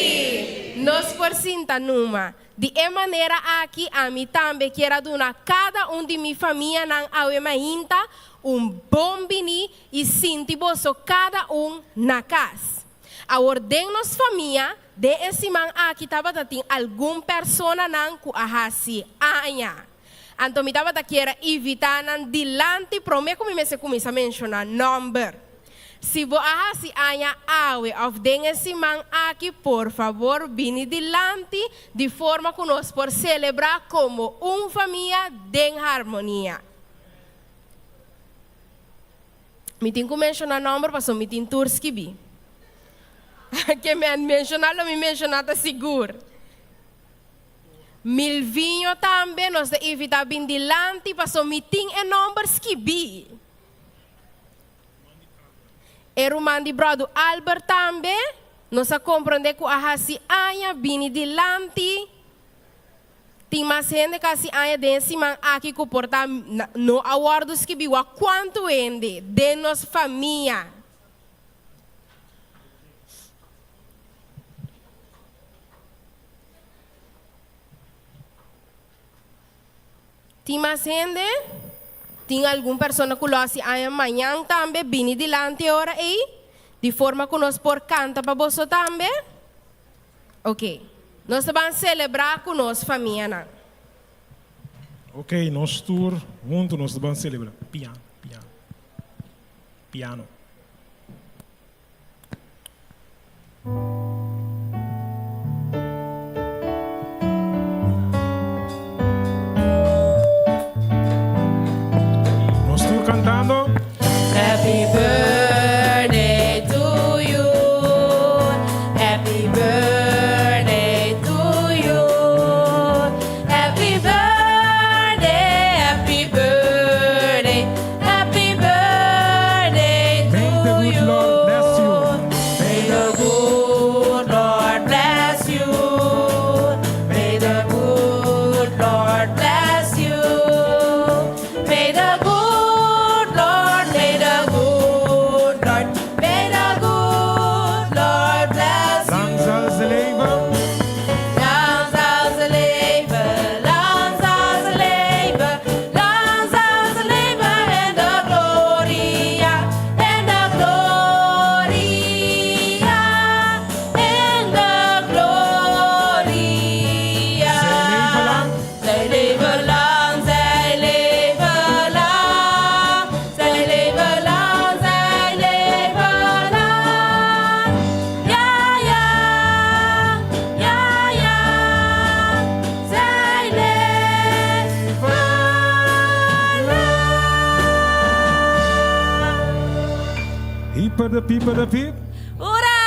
[SPEAKER 19] Nós por cinta numa. De maneira aqui, a mim também quero dar cada de minha família nang awe mainta bombini e sinti boso cada na casa. A ordem nos família de esse man aqui tava tem algum persona nang ku ahasi anya. Então, me estava querendo evitar dilante, prometo que me começa a mencionar number. Se você assim anya awe of den esse man aqui, por favor, vini dilante, de forma que nós por celebrar como família den harmonia. Me tem que mencionar number, para me tem tours que bi. Que me mencionar, não me mencionar, tá seguro. Milvinho também, nós devemos evitar bem dilante, para o meeting e numbers que bi. E o mandi brother Albert também, nós compreendemos que a hasi anya bini dilante, tem mais gente que hasi anya desse man aqui que porta no awardos que bi, wa quanto ende de nossa família. Tem mais gente? Tem alguma pessoa que lo hace amanhã também, vini dilante hora aí? De forma que nós por canta para você também? Ok. Nós vamos celebrar com nossa família.
[SPEAKER 1] Ok, nós tour junto nós vamos celebrar. Piano, piano. Piano. Cantando.
[SPEAKER 19] Happy birthday to you. Happy birthday to you. Happy birthday, happy birthday, happy birthday to
[SPEAKER 1] Hyper de piep.
[SPEAKER 19] Ura!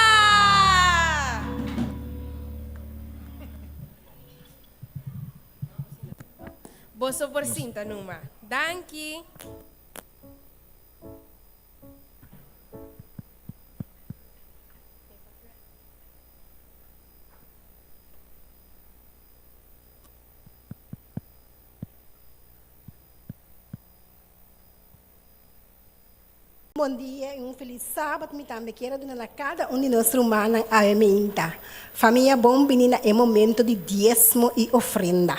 [SPEAKER 19] Boso por cinta numa. Danke.
[SPEAKER 20] Bom dia e feliz sábado. Me também quero donar a cada de nós humanos a emenda. Família bom, menina, é momento de diezmo e ofrenda.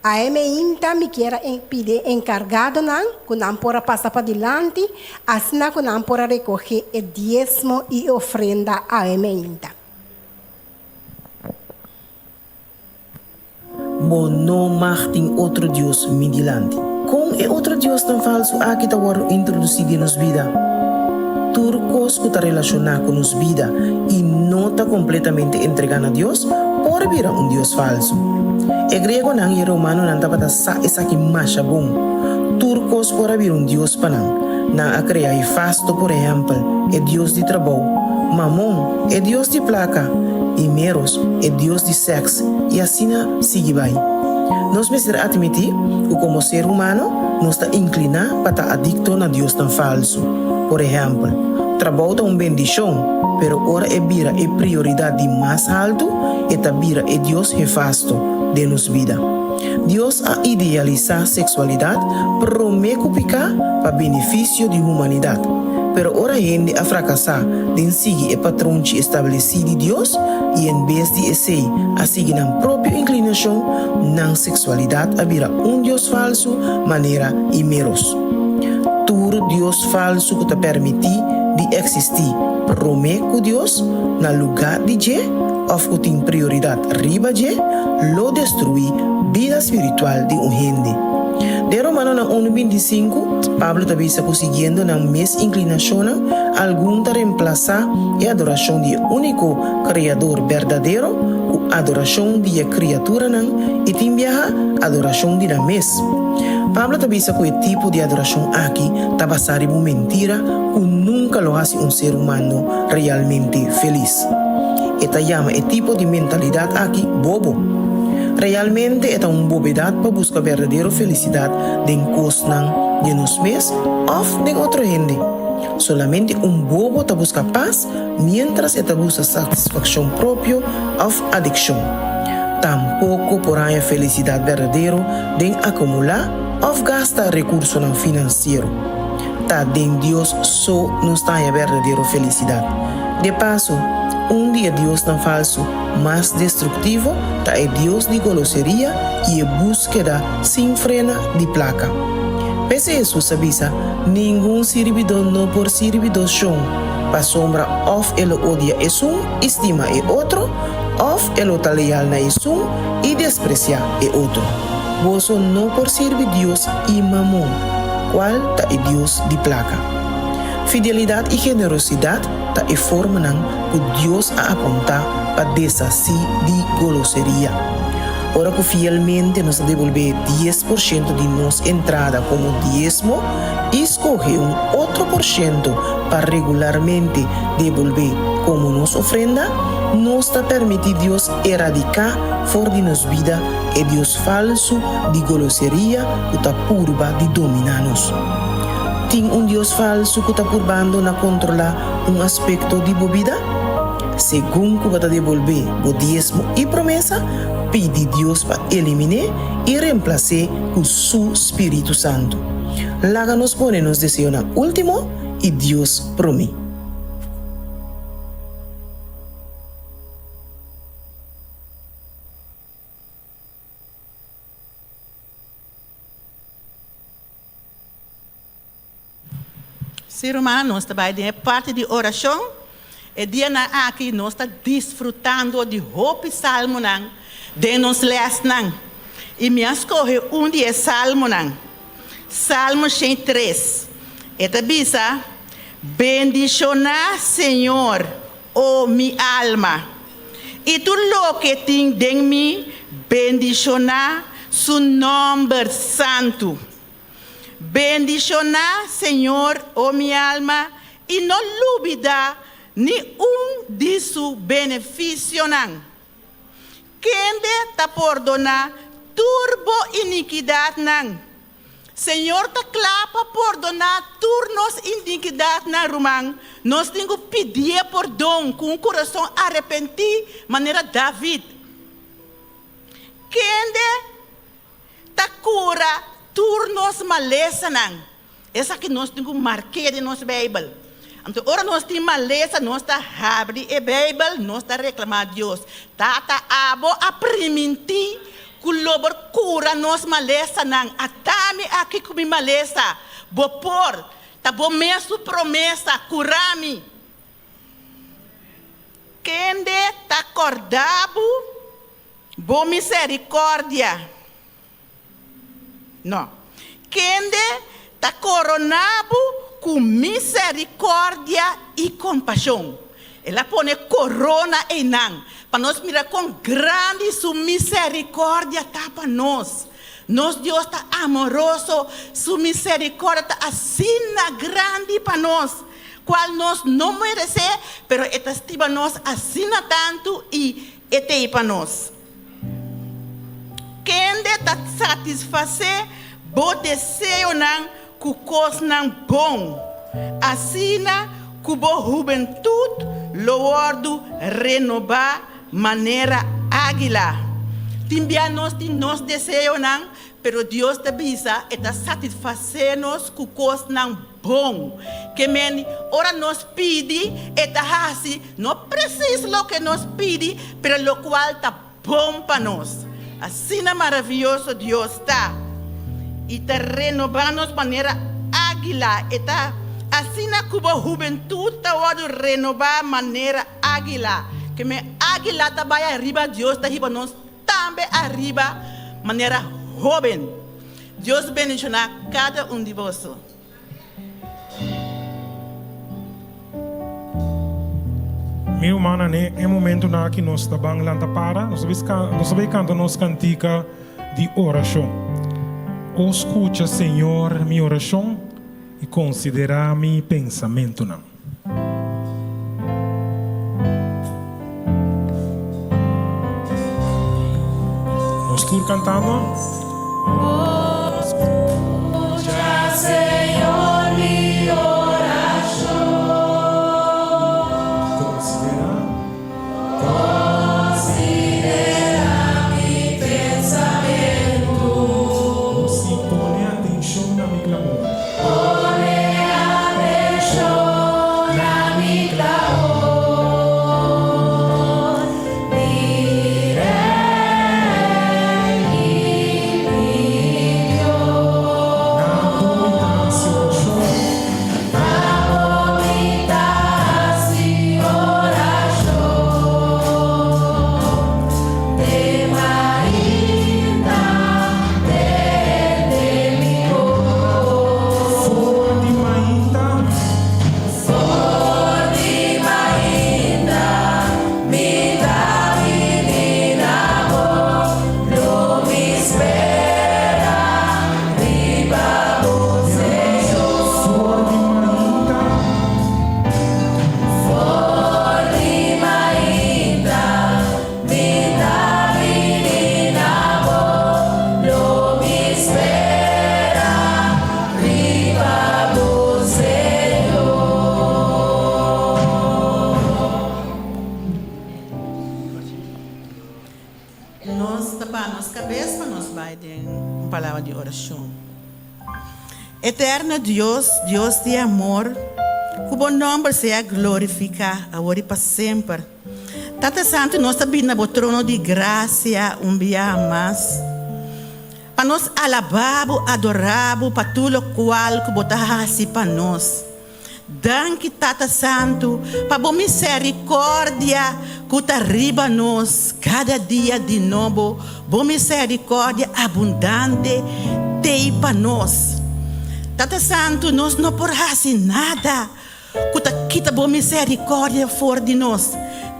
[SPEAKER 20] A emenda me quero pedir encargado não, que não pode passar para diante, assim que não pode recolher o diezmo e ofrenda a emenda.
[SPEAKER 3] Mo não martin outro Deus me dilante. Com é outro Deus tão falso aqui está introduzido em nossa vida. Turcos que está relacionado com nossa vida e não está completamente entregado a Deus, pode vir Deus falso. E grego não e romano não está para essa que mais bom. Turcos pode vir Deus para não a criar e fasto, por exemplo, é Deus de trabalho. Mamon é Deus de placa. E meros é Deus de sexo e assim sigue vai. Nós precisamos admitir que como ser humano nós está inclinado para estar adicto a Deus tão falso. Por exemplo, trabalho é uma bendição, pero ora é vira é prioridade mais alto e tá vira é Deus refasto de nossa vida. Deus a idealizar sexualidade promete picar para benefício da humanidade. Pero ora gente a fracassar de seguir o patrão estabelecido de Deus e em vez de esse a seguir na própria inclinação na sexualidade a virar Deus falso maneira e meros. Todo Deus falso que te permite de existir promete Deus na lugar de je ou que tem prioridade riba je lo destruir vida espiritual de gente. De Romano na 1:25, Pablo também está conseguindo na mesma inclinação algum para reemplazar a adoração de único Criador verdadeiro com a adoração de criatura e também a adoração de la mes. Pablo também está com o tipo de adoração aqui está basado em mentira que nunca lo hace ser humano realmente feliz. Esta chama o tipo de mentalidade aqui bobo. Realmente é uma bobeidade para buscar verdadeira felicidade de cosas de nós mesmos ou de outra gente. Solamente bobo está busca paz, mientras está busca satisfação própria ou adicção. Tampouco porém a felicidade verdadeira de acumular ou gastar recursos financeiros. Tá de Deus só nos está a verdadeira felicidade. De passo, dia Deus tão falso, mais destrutivo, tá é Deus de goloseria e búsqueda sem frena de placa. Pese Jesus avisa, nenhum servidor não por servidor chão, para sombra of ele odia estima é outro, of ele está leal na e desprecia é outro. Você não por servir Deus e mamon, qual tá é Deus de placa. Fidelidade e generosidade tá é forma que Deus a apontar para desasir de goloseria. Ora que fielmente nos devolver 10% de nossa entrada como diezmo, escolhe outro por cento para regularmente devolver como nossa ofrenda, nos está permitindo Deus erradicar fora de nossa vida e Deus falso de goloseria que está purba de dominar-nos. Tem Deus falso que está purbando na controlar aspecto de bebida? Segundo que vai devolver o diezmo e promessa, pede Deus para eliminar e reemplaçar com seu Espírito Santo. Laga nos pone nos desejo na último e Deus promete.
[SPEAKER 12] Ser humano, nós também é parte de oração. E dia na aqui nós está desfrutando de roupa salmo de nos les E me escolhe dia salmo Salmo 103. Esta bisa bendicionar Senhor, oh mi alma. E tu lo que tem de mim, bendicionar su nombre santo. Bendicionar, Senhor, oh mi alma, e não lubida ni de su benefício não. Quem ta perdona turbo iniquidade não. Senhor ta clapa perdonar turnos iniquidade na Romão. Nós temos que pedir perdão com o coração arrependido, maneira David. Quem ta cura turnos maleza não. Essa que nós temos que marcar em nossa Bíblia. Então, ora nós temos maleza, nós está abre a Bíblia, nós está reclamar a Deus. Tata abo a priminti, kulobor cura nós maleza não. Atame aqui com mi maleza, bo por, tá bo mesu promessa, curami. Quem tá acordado, bo misericórdia. Não. Quem tá coronado com misericórdia e compaixão. Ela põe corona em nós. Para nós mirar com grande sua misericórdia tá para nós. Nosso Deus está amoroso, sua misericórdia está assim grande para nós. Qual nós não merecemos, pero esta estima nós assim tanto e ete para nós. Quem está satisfazer bo desejo não ku kos nang bom, asina kubo juventud loordo renovar maneira águila. Timbia nos deseo nang, pero Dios te avisa eta satisfacernos ku kos nang bom. Que men ora nos pidi eta hasi, no preciso lo que nos pidi, pero lo cual ta bom para nos. Asina maravilloso Dios está. E te renovamos maneira águila. Eta assim na cuba juventude ta wado renovar maneira águila. Que me águila ta vai arriba, Deus ta riba nós também arriba maneira jovem. Deus bendiga cada de vocês.
[SPEAKER 1] Meu mana né é momento na que nós está bem lá para nós sabemos cantar nos cantica de oração. Escucha, Senhor, minha oração e considera meu pensamento. Não. Nós estamos cantando.
[SPEAKER 21] Escucha, Senhor, minha oração. Considera meu pensamento.
[SPEAKER 1] Pone atenção na minha clamor.
[SPEAKER 21] Pone atenção na minha clamor. Direi que
[SPEAKER 12] palavra de oração. Eterno Deus, Deus de amor, que o bom nome seja glorificado agora e para sempre. Tata Santo, nós estamos no trono de graça um dia mais. Para nós alabar, adorar, para tudo o qual que botasse para nós. Danke, Tata Santo, para a misericórdia que está arriba nós, cada dia de novo, boa misericórdia abundante tem para nós. Tata Santo, nós não podemos nada, que está quita boa misericórdia fora de nós.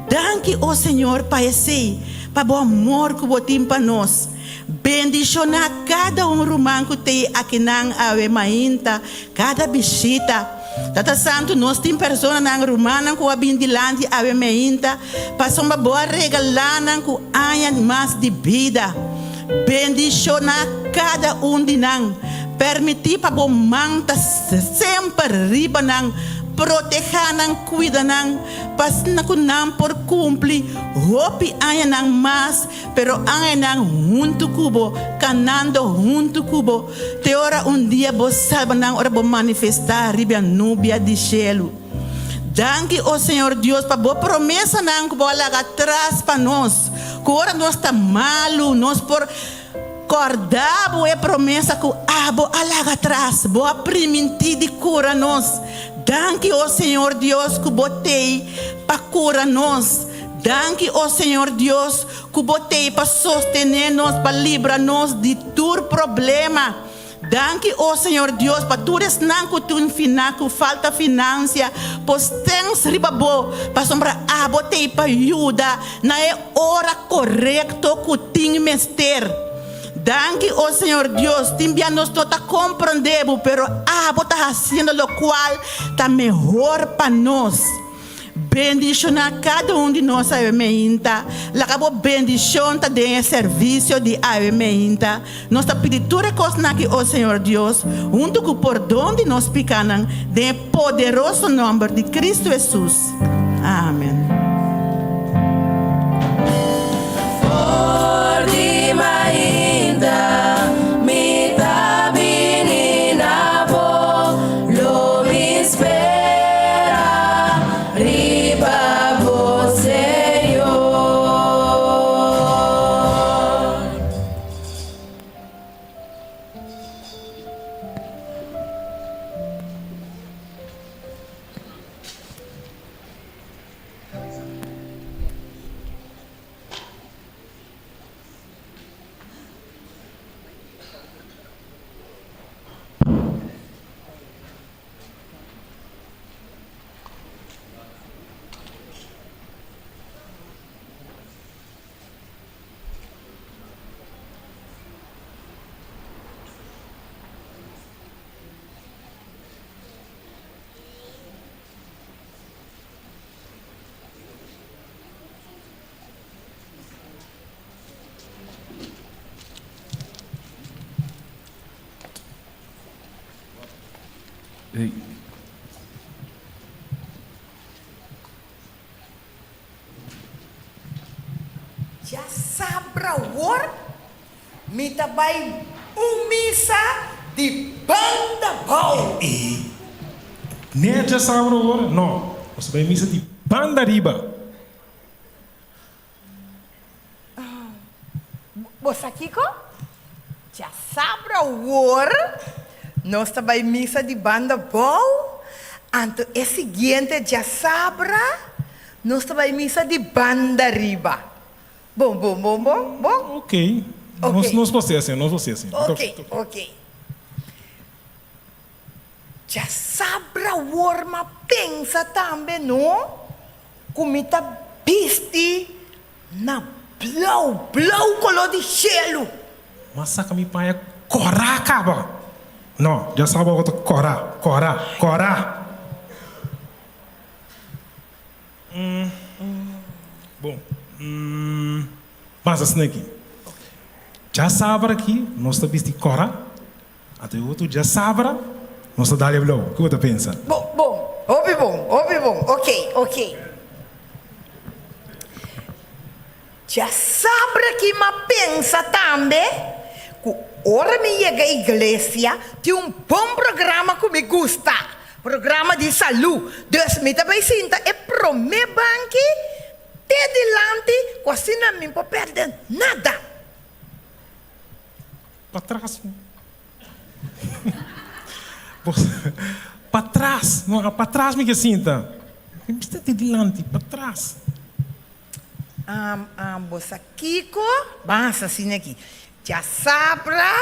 [SPEAKER 12] Danke, ó Senhor, para esse, para o amor que você tem para nós. Bendicionar cada romano que tem aqui na Ave Mainta, cada visita. Tata Santo, nós tem pessoas na Romana que abin dilante ave meinta, passam uma boa regalana que anha mais de vida. Bendiciona cada de nós. Permitir para bom manta sempre riba nang proteger nang cuida nang pas na kunam por cumplir hopi aya nang mas pero aya nang junto kubo canando junto kubo te ora dia bo salva nang ora bo manifestar riba nubia di cielo. Danke, ó Senhor Deus, para boa promessa nang bo laga atrás para nós. Que ora nós está malo, nós por acordar é promessa que abo alaga atrás, boa priminti de cura nós. Danke, ó Senhor Deus, que botei para cura nós. Danke, ó Senhor Deus, que botei para sostener nós, para livrar nós de todo problema. Danke, ó Senhor Deus, para tu não que tu enfina, que falta finança, pois tens ribabo, para sombra botei para ajuda, na hora correta que tem mester. Danke, ó Senhor Deus, também nós não compreendemos, pero está fazendo o qual está melhor para nós. Bendicionar cada de nós, ave meinta. Lacabo bendição tá de serviço de ave meinta. Nós tá pedindo toda coisa aqui, ó Senhor Deus, junto com o perdão de nós pecados, de poderoso nome de Cristo Jesus. Amém.
[SPEAKER 11] Já sabra war, mita bay umisa di banda bau.
[SPEAKER 1] Nem já sabe agora? Não. Você vai missa de banda riba.
[SPEAKER 11] Bosa Kiko? Já sabra war, nós também missa de banda bau. Anto é seguinte, já sabra, nós também missa de banda riba. Bom.
[SPEAKER 1] Ok. Nós você assim.
[SPEAKER 11] Ok. Já sabra warma pensa também, não? Comita bisti na blau color de gelo.
[SPEAKER 1] Mas saca me pai corá acaba. Não, já sabe agora corá. Bom. Mas assim aqui. Já sabe aqui, nós estamos de corá. Até o outro já sabe, nós estamos dali blau. O que você pensa?
[SPEAKER 11] Bom. Ok. Já sabe que me pensa também que ora me chega à igreja tem bom programa que me gusta. Programa de saúde. Deus me também sinta e promete que delante, assim não me pode perder nada.
[SPEAKER 1] Para trás. Para trás. Para trás me que sinta. Está de delante, para trás.
[SPEAKER 11] Bosa Kiko, basta assim aqui. Já sabra,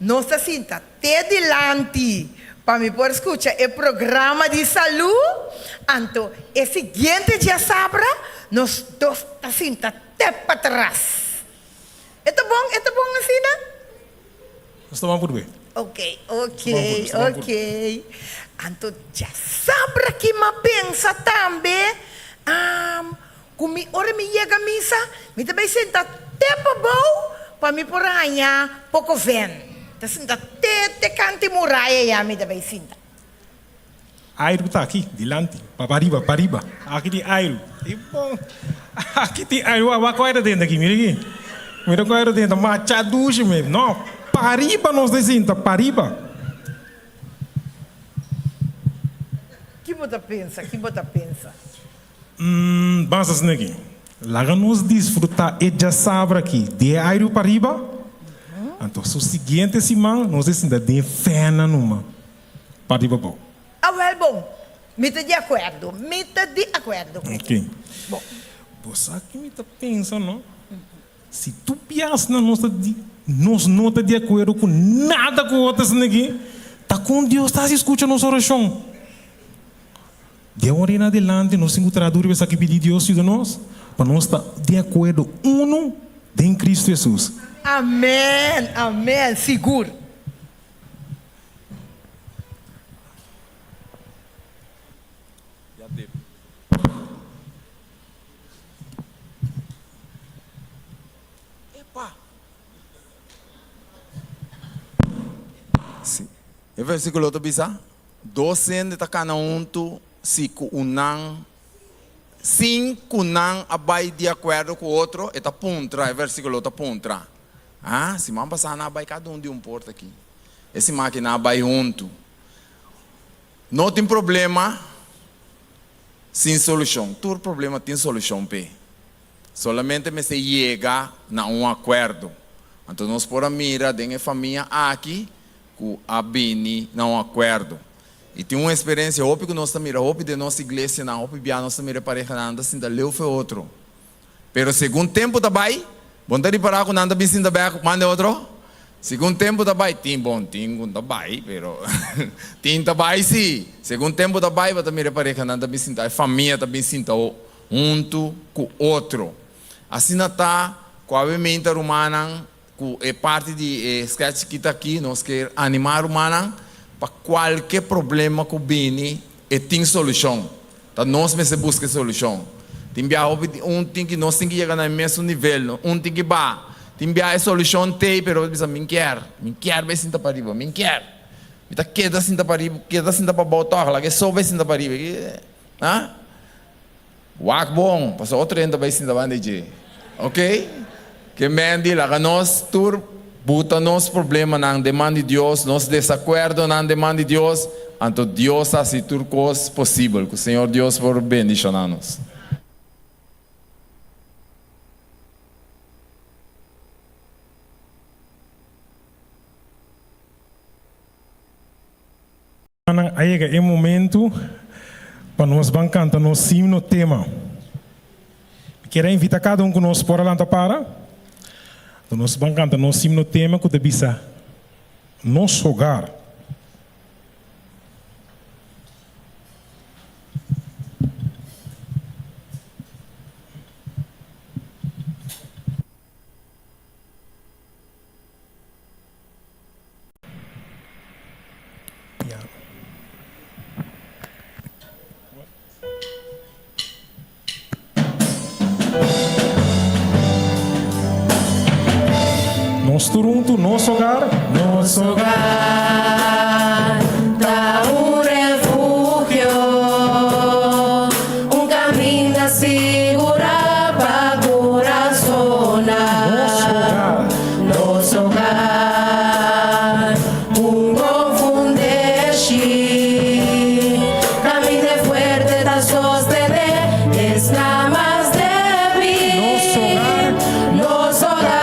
[SPEAKER 11] não se sinta até delante. Para me poder escutar o programa de saúde. Então, é seguinte, já sabra, nós dois assim, até para trás. É bom assim, né?
[SPEAKER 1] Está bom por bem.
[SPEAKER 11] Ok. Anto já sabe que me pensa também, kung ora mi llega misa, mi também senta tempo bom para mi poranha pouco ven. Tá senta te canti muraya ya mi também senta.
[SPEAKER 1] Airo tá aqui, dilante, pariba. Aqui tem airo. E bom, aqui tem airo, a coisa dentro aqui, mira aqui. Mira coisa dentro, machaduche mesmo. Não, pariba nós desinta, pariba.
[SPEAKER 11] Que você pensa?
[SPEAKER 1] Vamos aqui. Lá nós desfrutar e já sabe aqui, de airo pariba. Então, o seguinte semana, nós desinta de fena numa. Pariba bom.
[SPEAKER 11] Well, bom. Me tá de acordo.
[SPEAKER 1] Ok.
[SPEAKER 11] Bom.
[SPEAKER 1] Você aqui me tá pensando, não? Se tu pias na nós não está de acordo com nada com outras aqui, tá com Deus, tá se escutando nossa oração. De agora em adelante, nós temos que traduzir essa que pedir Deus de nós, para nós estar de acordo em Cristo Jesus.
[SPEAKER 11] Amém, seguro.
[SPEAKER 6] Sim. E versículo 8 bisa, 12 ta kana unto si unang sin kunang abay de acordo com o outro, eta puntra, é versículo 8 puntra. Se man passar na abay cada de porta aqui. Esse máquina abay junto. Não tem problema sem solução. Todo problema tem solução, pe. Solamente me se chega na acordo. Então nós por a mira de família aqui com a bini não acordo. E tem uma experiência, hope que nós estamos hope de nossa igreja, não, hope bia nós estamos pareja nada assim da leu foi outro. Pero segundo tempo da bai, bom de parar com nada bisin da bai, manda outro. Segundo tempo da bai, tem bom, tem com da bai, pero tem da bai sim. Segundo tempo da bai, vai também pareja nada bisin da família também sinta junto com outro. Assim tá, com a mente humana, com é parte de sketch que está aqui, nós quer animar humana. Para qualquer problema que vem, tem solução. Então, nós mesmos buscamos solução. Tem que nós temos que chegar no mesmo nível. Tem que tem a solução, mas me quer vai sentar para riba, me quer. Me tá queda sentar para riba, queda sentar para botar, lá que só vai sentar para riba. Wak bom, passou outro ainda vai sentar para riba. Ok? Que mendi lá, nós tur buta nos problema na demanda de Deus, nos desacordo na demanda de Deus, então Deus hace tudo coisas possível, que o Senhor Deus por bendicionar-nos.
[SPEAKER 1] Aí é o momento para nós cantar nosso hino tema. Quero invitar cada que nós por lá para. Nós vamos cantar nosso hino tema que deve nosso hogar. Nosso hogar,
[SPEAKER 21] da refugio, caminho segura para coração. Nosso hogar, confundeste, caminho fuerte da sostener, es nada más débil. Nosso hogar.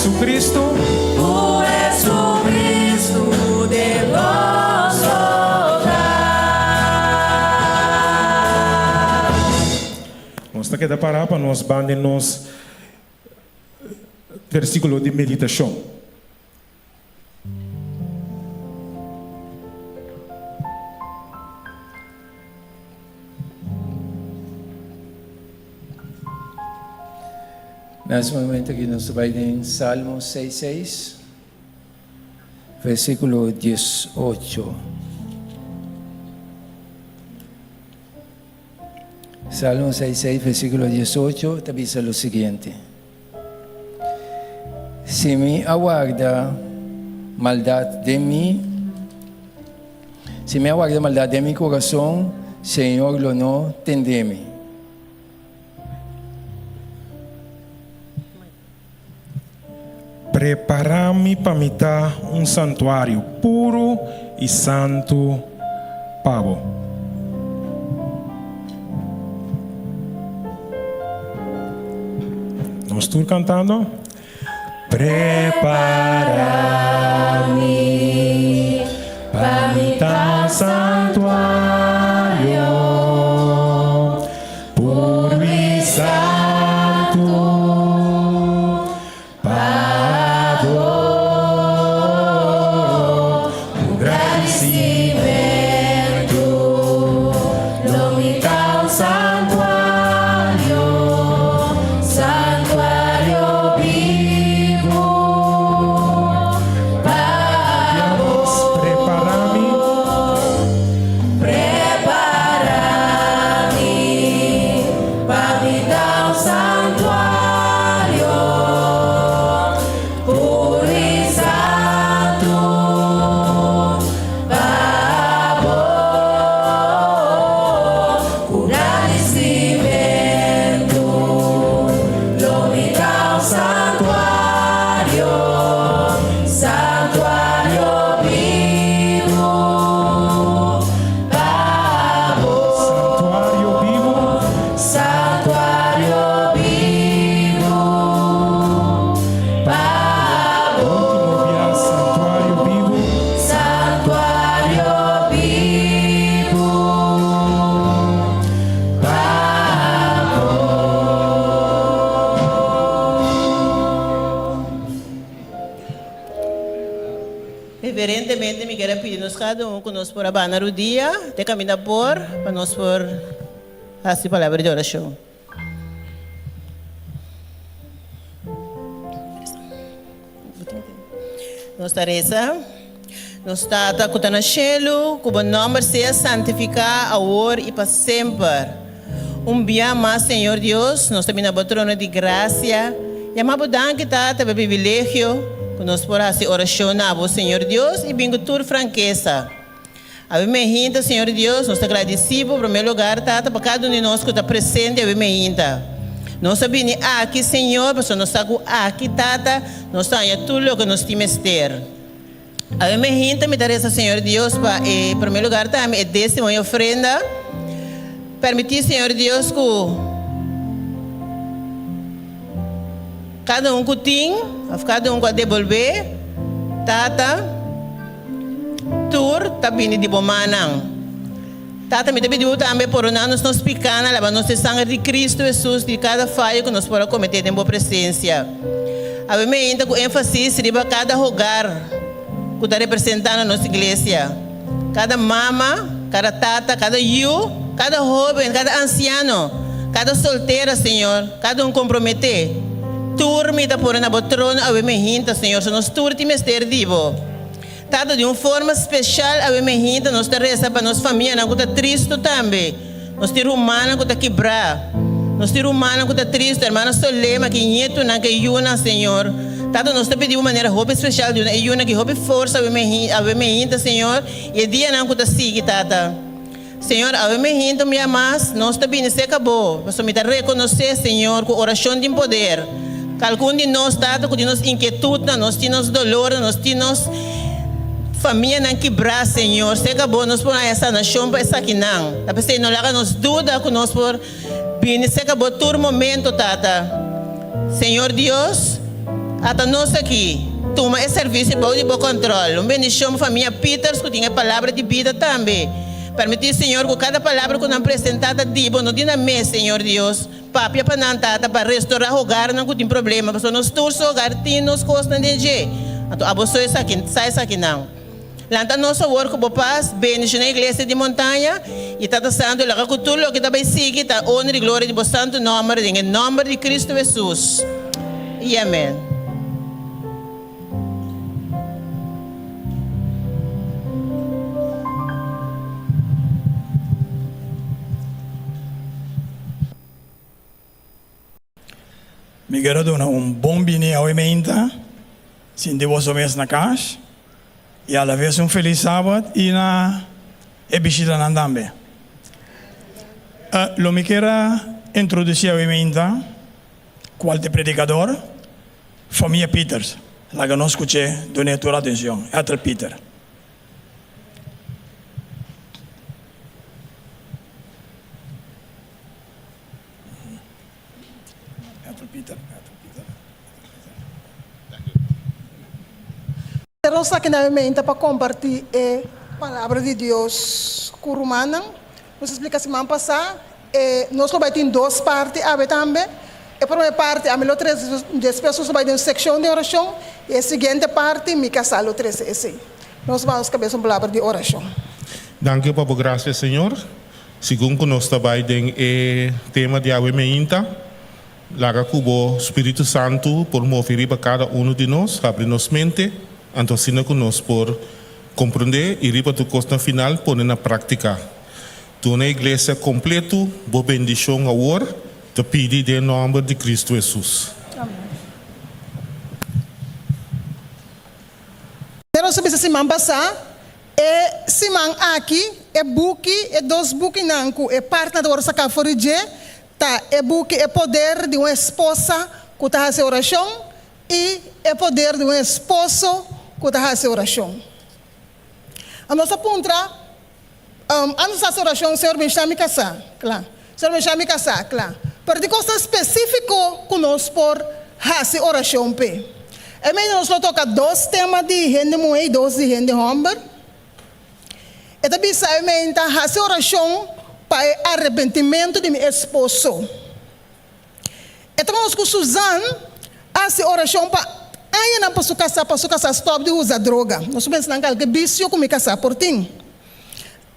[SPEAKER 1] Jesucristo,
[SPEAKER 21] Por Jesucristo de los hogar.
[SPEAKER 1] nós está queda parar para nós bande nos versículo de meditação.
[SPEAKER 7] Nesse momento que nós vai em Salmo 6:6, versículo 18. Salmo 6:6, versículo 18, te dice lo siguiente. Si me aguarda maldad de mí, si me aguarda maldad de mi corazón, Señor, lo no tendré.
[SPEAKER 1] Preparar-me para me dar santuário puro e santo pavo. Nós estamos cantando. Preparar-me para me dar santuário puro e santo.
[SPEAKER 22] Reverentemente, me quero pedir nos cada conosco por abanar o dia, de caminhar por, para nós por essa palavra de oração. Nós tareza, nós está cutando a chelo, que o nome seja santificado agora e para sempre. Dia mais, Senhor Deus, nós também na trono de graça, e amamos danke tata pelo privilégio. Nós por essa oração na Senhor Deus e bingo tur franqueza. A minha hinta, Senhor Deus, nós agradecemos por meu lugar, tata, para cada um de nós que está presente, a minha hinta. Nós sabemos aqui, Senhor, mas nós estamos aqui, tata, nós estamos tudo o que nós temos ter. A minha hinta me dará, Senhor Deus, para em primeiro lugar, também é décima minha ofrenda. Permitir, Senhor Deus, que cada um que tem, cada um que devolver, tata, tur, tabini de bomanang. Tata, me pediu também por nós nos picana, leva nosso sangue de Cristo Jesus, de cada falha que nós podemos cometer em boa presença. A mim ainda com ênfase, riba cada lugar que está representando a nossa igreja. Cada mama, cada tata, cada you, cada jovem, cada anciano, cada solteira, Senhor, cada um comprometer. Turmi da por na trono a minha hinta, Senhor, se nós turtimos ter divo. Tata de uma forma especial a minha hinta, nós te reza para nossa família, não está triste também. Nós te humana que está quebrar. Nós te humana que está triste, irmã Solema que nieto não que yuna, Senhor. Tata nós te pedimos maneira roupa especial de uma yuna que roupa força a minha hinta, Senhor, e dia não que está sigue, Tata. Senhor, a minha hinta me amas, nós te bem se acabou. Mas me te reconhecer, Senhor, com oração de poder. Algum de nós, Tata, com nós inquietude, nós temos dolor, nós temos família não quebrar, Senhor. Se acabou, nós por essa nação, para essa aqui não. A pessoa não laga nos dúvida com nós por bem, se acabou todo momento, Tata. Senhor Deus, Até nós aqui, toma esse serviço de bom controle. Uma bendição família Peters, que tem a palavra de vida também. Permitir, Senhor, que cada palavra que não apresentada dibo, não diga me, Senhor Deus, papia para não para restaurar o hogar, não tem problema, porque nós todos o hogar temos coisas de jeito. Então, abençoe isso aqui, sai isso aqui não. Lanta nosso work com paz, bendição na igreja de montanha, e está santo, lá que tudo que também sigue, está honra e glória de santo nome, em nome de Cristo Jesus. E amém.
[SPEAKER 2] Me quero dar bom bine ao emenda, sem de vosso mês na casa, e a la vez feliz sábado e na visita na também. Lo me quero introduzir ao emenda, qual de predicador, família Peters, lá que não escutei, done toda a atenção, é o Peter.
[SPEAKER 8] Nós aqui na mente para compartilhar a palavra de Deus com Romana. Nós explica semana passada. Nós vamos ter duas partes também. A primeira parte, a melhor três pessoas vai ter uma secção de oração. E a seguinte parte, me casar o três esse. Nós vamos cabeça uma palavra de oração.
[SPEAKER 23] Dank u, Papa, graças, Senhor. Segundo nós também tem o tema de Awemeinta. Laga cubo Espírito Santo por mover para cada de nós, abrir nossa mente. Então, se nós por compreender e ir para o custo final, pôr na prática. Tu na igreja completo, boa bendição ao or, te pedi em nome de Cristo Jesus.
[SPEAKER 8] Amém. Nós sabemos semana passada, semana aqui, dois buki nanku, parte da oração que foi tá, buki poder de uma esposa que está fazendo oração e poder de um esposo que está fazendo oração. A nossa pontra, antes da oração, o Senhor me chama a casar, claro. O Senhor me chama a casar, claro. Para de coisa específica que nós por fazer oração. É mesmo nós toca dois temas de gente mulher e dois de gente homem. E também sabe que fazer oração para arrependimento de meu esposo. Então nós com Suzanne fazer oração para aí não posso casar stop de usar droga. Nós pensamos que vício como casar por ti.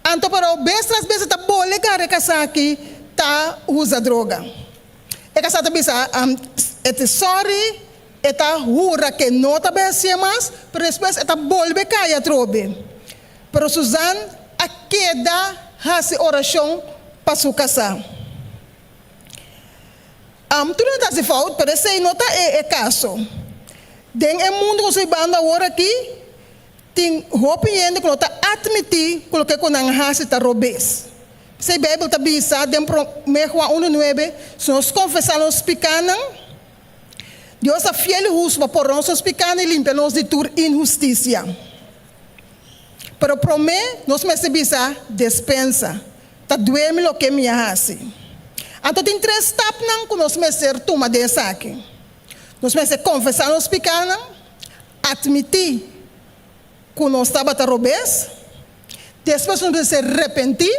[SPEAKER 8] Então para o vezes tá bom legal casar aqui tá usa droga. E casar também sorry, tá hura que não tá bem assim mais, pero depois tá volve cair a trobe. Pero Suzanne a queda hace oração para su casar. Tu não está se falta, pero esse não tá caso. Den o mundo que se banda agora aqui, tem opinião que não está admitir que não hace tá robes. Se a Bíblia está bisa, den Juan 1:9, se nós confessamos pecados, Deus é fiel e justo para nossos pecados e limpar-nos de toda injustiça. Pero promete, nós me bisa dispensa, tá duerme lo que me hace. Então tem três etapas que nós me ser toma dessa aqui. Nós me ser confessar nos pecados, admitir que nós estava a robes, depois nós me ser arrepentir,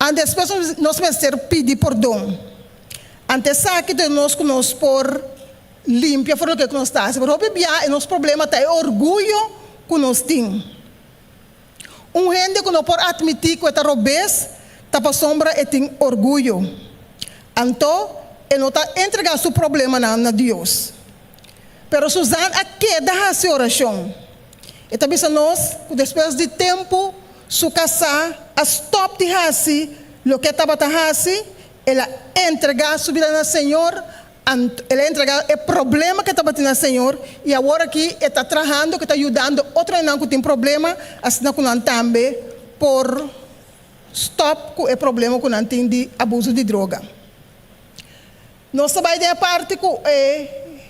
[SPEAKER 8] e depois nós me ser pedir perdão. Antes aqui de nós que nós por limpar por o que nós está, pero o nosso problema é orgulho que nós temos. Gente que não pode admitir que está robes, está para sombra e tem orgulho. Então, ele não está entregando seu problema a Deus. Pero Suzanne a queda a oração. E também nós, depois de tempo, su casar, a stop de hasi, lo que estava a hasi, ela entregar sua vida ao Senhor, ela entregar o problema que estava tendo ao Senhor, e agora aqui está trabalhando, que está ajudando outro não que tem problema, assim que não também, por stop com o problema que não tem de abuso de droga. Nós sabemos a parte que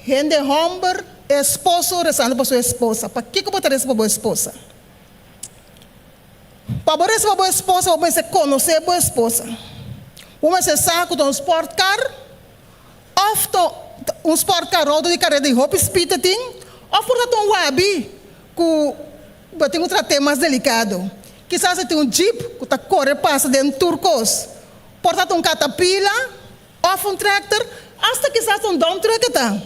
[SPEAKER 8] gente homem, esposo, rezando para sua esposa. Para que você reza para sua esposa? Para rezar para sua esposa, você conhecer a sua esposa. Você sabe que transporte car, sport carro de carreira de hop spita ting, ou por um wabi, que tem outro tema mais delicado. Quizás tem jeep, que tá corre passa dentro turcos. Portanto caterpillar, ou tractor, hasta quizás dump truck tá.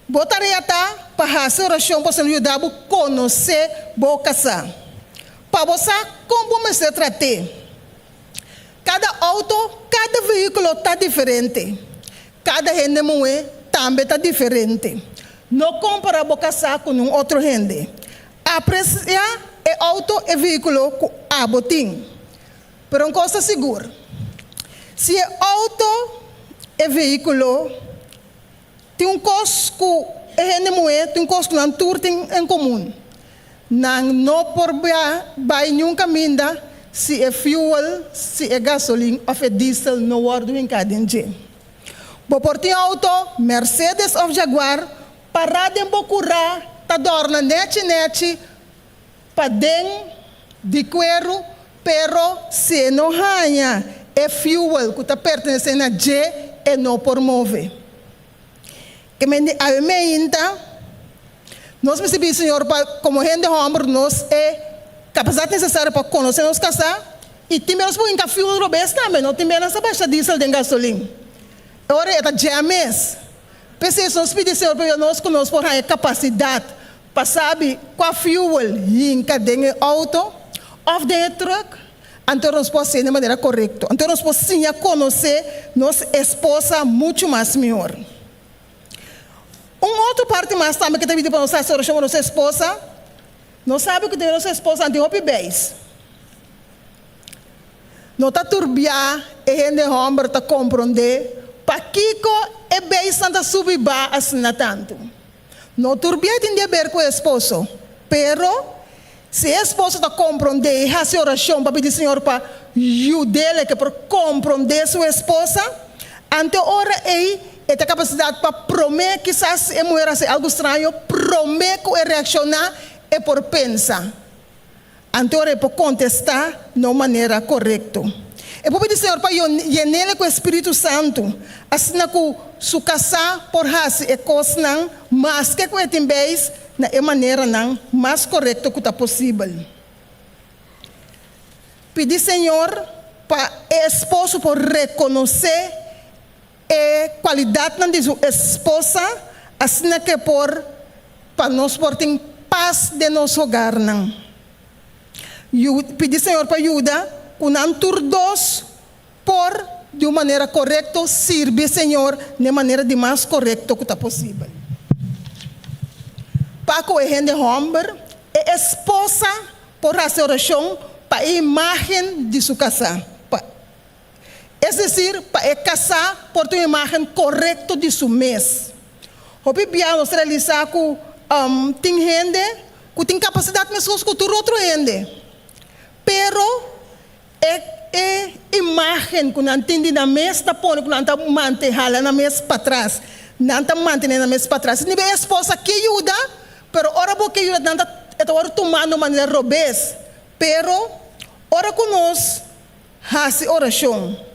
[SPEAKER 8] Botaria tá para fazer oração para nos ajudar a conhecer boa casa. Para você como você tratar. Cada auto, cada veículo está diferente. Cada gente também está diferente. Não compara boa casa com outro gente. Apreciar é auto e veículo com a botim. Pero uma coisa segura. Se é auto e veículo tem custo tem um custo que não tem em comum. Não por vai nunca minda se é fuel, se é gasolina ou é diesel no guardo em cada dia. Por ter auto, Mercedes ou Jaguar, parada em Bocurá, tá dorna nete, para dentro de cuero, pero se não ganha é fuel que está pertencendo a G e não por mover. Que a meinta, nós percebemos, Senhor, como gente homem, nós é capacidade necessária para conhecer nos casar e temos um fuel robês também, não temos essa baixa diesel de gasolina. Agora é já mês. Pensei, nós pedimos, Senhor, para nós conosco por a capacidade para saber qual fuel linka dentro do auto ou dentro do truck, então nós podemos ser de maneira correta. Então nós podemos conhecer nossa esposa muito mais melhor. Uma outra parte mais também que também para nós sobre nossa esposa, nós sabemos que nossa esposa tem hobby base. Não está turbiar e gente homem está compreender para Kiko é bem santa subir assim tanto. Não turbiar tem a ver com o esposo, pero se o esposo está compreender e fazer oração para pedir Senhor para ajudar que para compreender sua esposa, ante hora aí e tem capacidade para prometer que quizás a mulher fazer algo estranho, prometer que reaccionar e por pensar. Ante hora para contestar de maneira correta. E por pedir Senhor para llenar com o Espírito Santo, assim que sua casa por fazer e coisas mas que com ele base na maneira mais correta que está possível. Pedir Senhor para o esposo por reconhecer a qualidade de sua esposa, assim que para nós por ter paz de nosso hogar. Pedir Senhor para ajuda com todos por de uma maneira correta servir Senhor de maneira de mais correta que está possível. Para que o gente homem é esposa por fazer oração para a imagem de sua casa. É decir, para casar por uma imagem correta de seu mês. O Bíblia nos realiza que tem gente que tem capacidade de escutar outro gente. Pero é imagem que não entende na mesa, está pondo que não está mantendo na mesa para trás. Não está mantendo na mesa para trás. Se a esposa que ajuda, pero ora porque ajuda, não está tomando de maneira robês. Pero ora que nós fazemos oração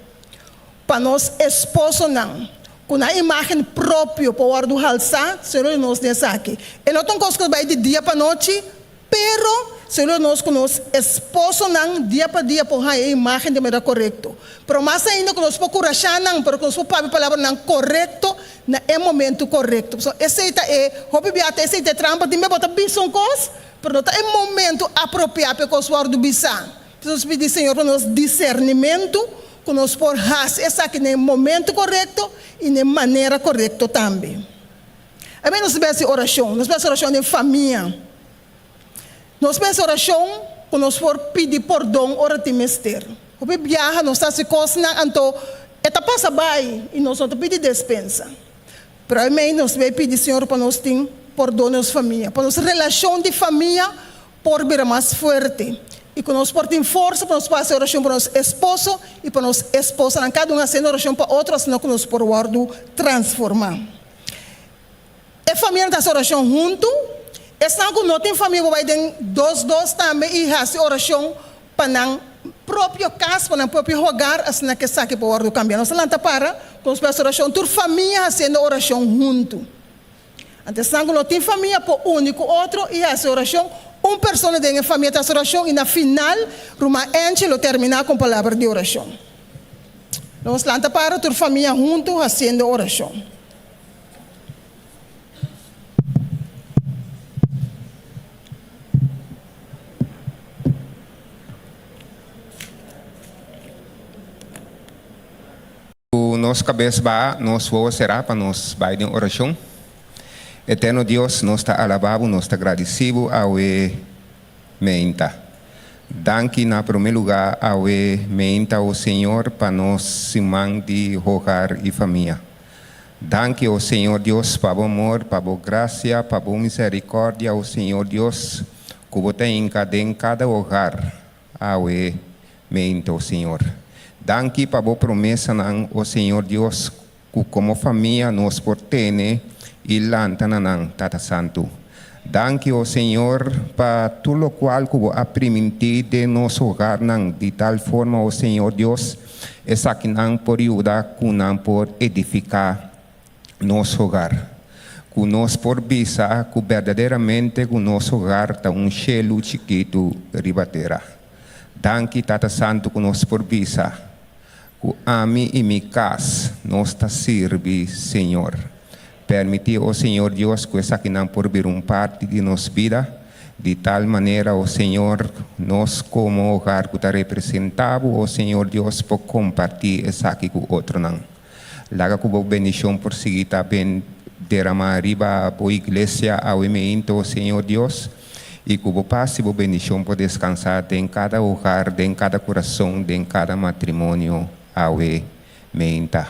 [SPEAKER 8] para nós esposo não. Com a imagem própria para o ar do alçar, Senhor nos nessa aqui. E não tem coisa que vai de dia para noite, pero Senhor nós com nós esposo não dia para dia por a imagem de maneira correta. Pero mais ainda que nós procuramos não, pero que nós podemos palavra não correto na momento correto. So esse é o bibiata esse é trampa de me botar bison cos, pero tá em momento apropriado para o ar do bisa. Precisamos pedir Senhor para nós discernimento que nós por fazer essa aqui no momento correto e na maneira correta também. A mim nós vemos oração, nós vemos oração em família. Nós vemos oração que nós por pedir perdão ora de mestre. O viaja nós está se coçando, então eta passa bem e nós não pedir dispensa. Para mim nós vamos pedir Senhor para nós ter perdão nas famílias, para nossa relação de família por vir mais forte. E que nós portemos força para nós fazer oração para nosso esposo e para nossa esposa, cada um fazendo oração para outro, senão que nós por guardo transformar. A família está oração junto, e se não tem família, vai ter dois também e fazer oração para próprio casa, no próprio hogar, assim que sabe para o cambiar. Nós lanta para com as oração, tua família fazendo oração junto. Antes não tem família por único outro e essa oração, uma pessoa da família faz oração e na final, Roma enche lo terminar com palavra de oração. Nós lanta para tua família junto fazendo oração.
[SPEAKER 9] Nossa cabeça vai, nosso voz será para nós vai em oração. Eterno Deus, nós está alabado, nós está agradecido ao meinta. Danke na primeiro lugar ao meinta o Senhor para nós simão de hogar e família. Danke ao Senhor Deus para o amor, para a graça, para a misericórdia ao Senhor Deus que você tem em cada hogar ao meinta o Senhor. Danke para a promessa o Senhor Deus que como família nós portene e lantanan Tata Santo. Danke o Senhor para tudo o qual que a permitir de nosso hogar de tal forma o Senhor Deus essa que não por ajudar que não por edificar nosso hogar. Que nós por visa que verdadeiramente que nosso hogar está chelo chiquito ribatera. Danke Tata Santo que nós por visa que a mim e minha casa nós está serve Senhor. Permitir o Senhor Deus que essa que não por vir parte de nossa vida, de tal maneira o Senhor, nós como hogar que está representado, o Senhor Deus por compartilhar essa aqui com outro não. Laga com a bendição por seguir também derramar arriba a igreja ao emento o Senhor Deus, e que o passe a bendição por descansar em cada hogar, em cada coração, em cada matrimônio ao ementa.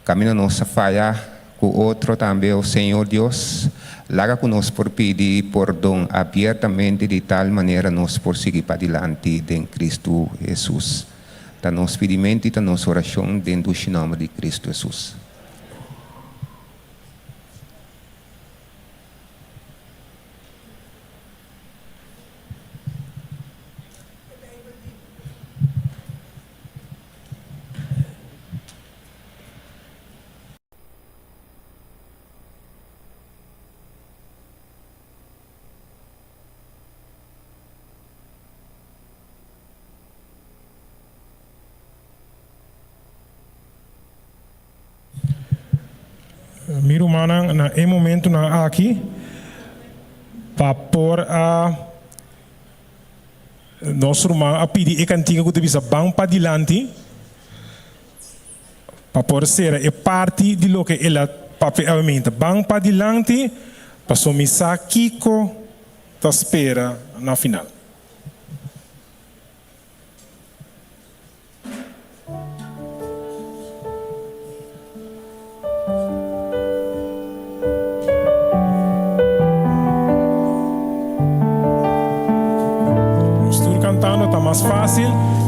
[SPEAKER 9] Caminho nossa falha, o outro também o Senhor Deus, laga conosco por pedir perdão abertamente de tal maneira nós por seguir para adiante em Cristo Jesus. Da nosso pedimento e da nossa oração dentro do nome de Cristo Jesus.
[SPEAKER 1] Miro mana na momento na aqui para pôr a nosso irmão a pedir e cantiga que bisa bang para dilante para pôr ser parte de lo que ela pape aumenta bang para dilante para somisa Kiko ta espera na final.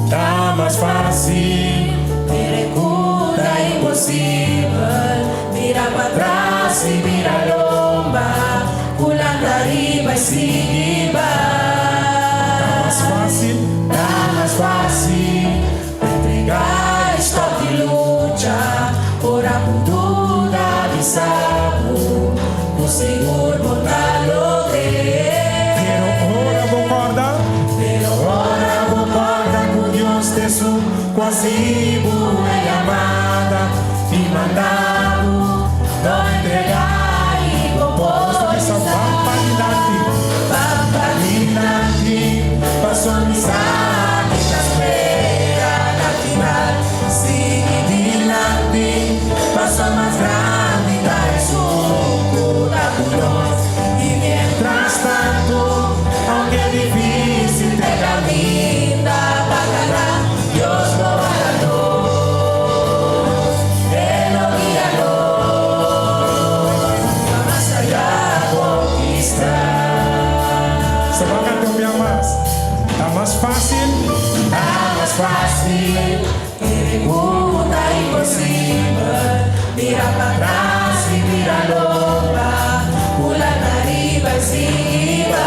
[SPEAKER 21] Tá mais fácil, ter cura impossível, vira para trás e vira lomba, pulando arriba e seguir. Tá mais fácil, entregar stop de luta, por a cultura de sapo, no Senhor botar lo que quase boa amada e mandado não entregar e compor essa pampa dilante passou a mensagem da espera na final sigue dilante passou mais grande da escuta por nós e mientras tanto aunque é difícil ter caminho para Dios no fácil, pergunta impossível, vira para trás e vira lomba, pula na riba e siga.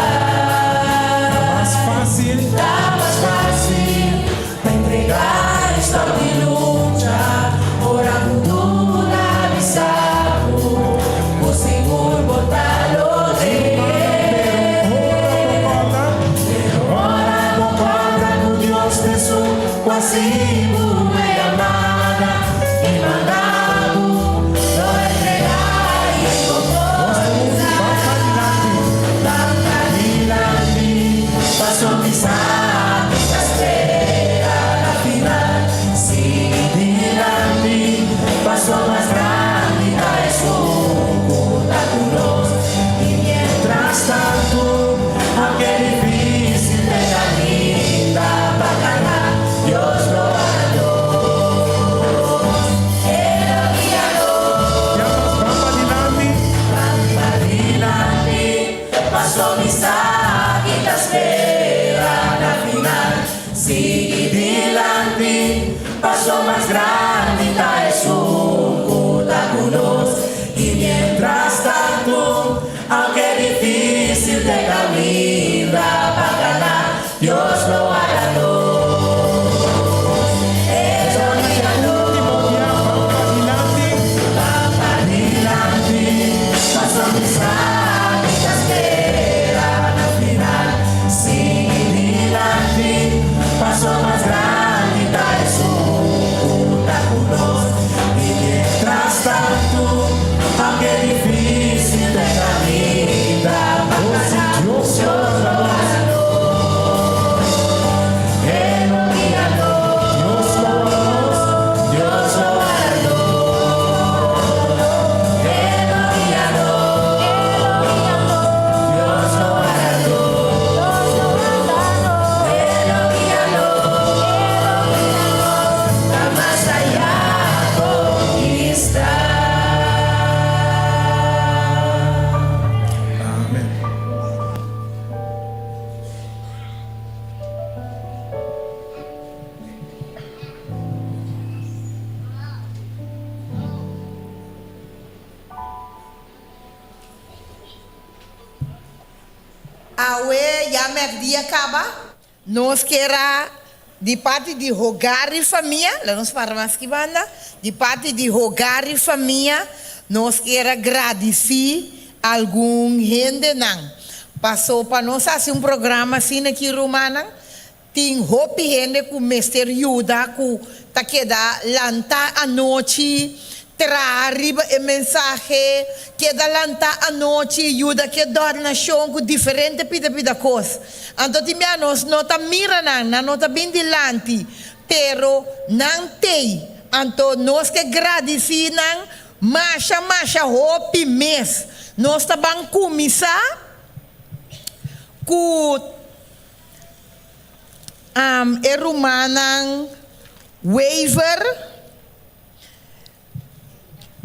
[SPEAKER 21] Tá mais fácil, paso más grande está es junta con nos. Y mientras tanto, aunque difícil de camino para ganar, Dios lo hará. Paso más grande está es junta con nos. Y mientras tanto, aunque difícil de camino para ganar, Dios lo hará. Él lo guiará, Dios lo hará. Dios lo hará. Él lo guiará, Dios lo hará. Él lo guiará. Más allá conquistar.
[SPEAKER 5] Amén.
[SPEAKER 11] Awe ya merdia acaba. Nós queira de parte de rogar e família, lá nos farmás que banda, de parte de rogar e família, nós queira agradecer algum gente não. Passou para nós assim programa assim aqui romana, tem roupa gente com mestre ajuda, com tá queda lanta a noite, arriba e mensagem, queda lanta a noite, ajuda que dorme na chão com diferente pida coisa. Então nós não tá mirando, não tá bem dilante, pero não tem. Então nós que agradecemos, marcha roupa mês, nós tá bem começar com waiver.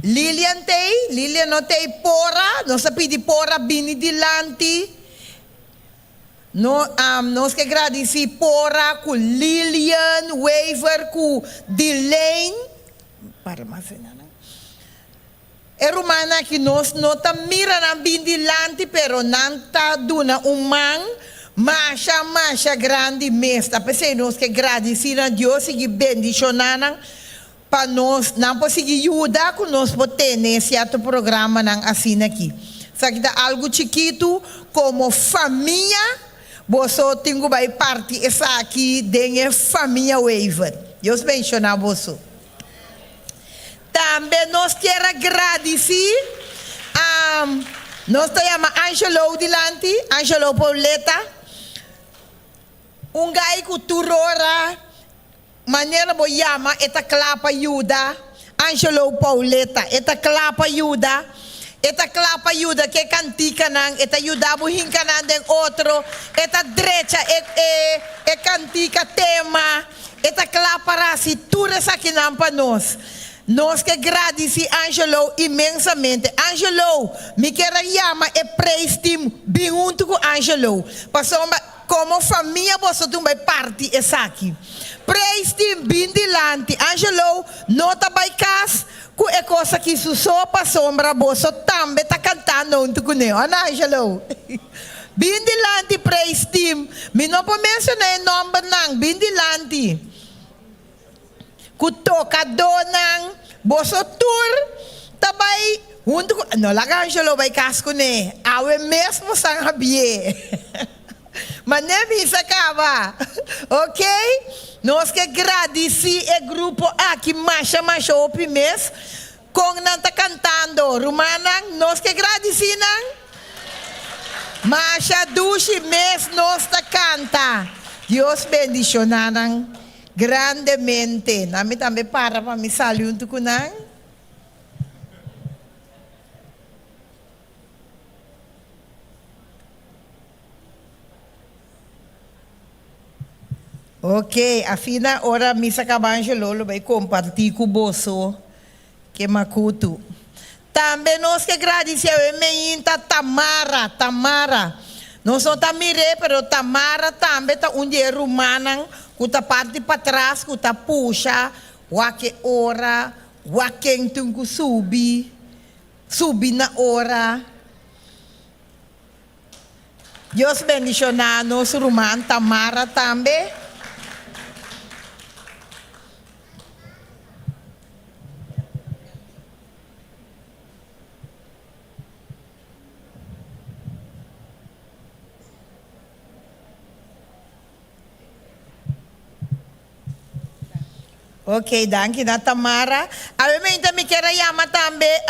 [SPEAKER 11] Lilian não tem pora, nós pedimos pora bem dilante. Nós que agradecemos pora com Lilian, waiver com Delane. Para mais nada. É romana que nós não estamos mirando bem dilante, pero não está dando man. Marcha grande mesta. Pensei nós que agradecemos a Deus e bendicionamos para nós não conseguir ajudar com nós por ter nesse programa assim aqui. Sabe que algo chiquito como família, você tem que parte essa aqui de família waiver. Deus menciona você. Também nós queremos agradecer nós chamamos Angelo Dilante, Angelo Pauleta, gai que turora maneira bo chama eta clapa ajuda Angelo Pauleta eta clapa ajuda que cantica nan eta ajuda bo hinka nan den outro eta derecha e cantica tema eta clapa rasi tudo essa aqui nan para nós que agradecemos Angelo imensamente. Angelo, me quero chamar e prestim bem junto com Angelo. Passou como família você também parte essa aqui. Prestim bem dilante. Angelo, não está by casa com a coisa que só para sombra você também está cantando junto com ele. Angelo. Bem dilante prestim. Me não pode mencionar o nome não. Bem dilante. Kutokador nang boso tour tabay junto com não laga Angelo vai casco né awe mesmo sang habie mas nem me sacava ok nós que agradecer o grupo aqui marcha opi mês com não tá cantando romana nós que agradecer não marcha duche mês nós tá canta Deus bendicionarang grandemente. Nami também para me salir junto com nós. Ok, afina ora misa Angelo vai compartilhar com você que macuto. Também nós que agradecemos a Tamara. Nós não tá mire, pero Tamara também tá onde é Romanang, que tá parte para trás, que tá puxa, wake ora, wake tungu subi na hora. Deus bendicionar nosso Roman, Tamara também. Ok, danke na Tamara. Obviamente me quero chamar também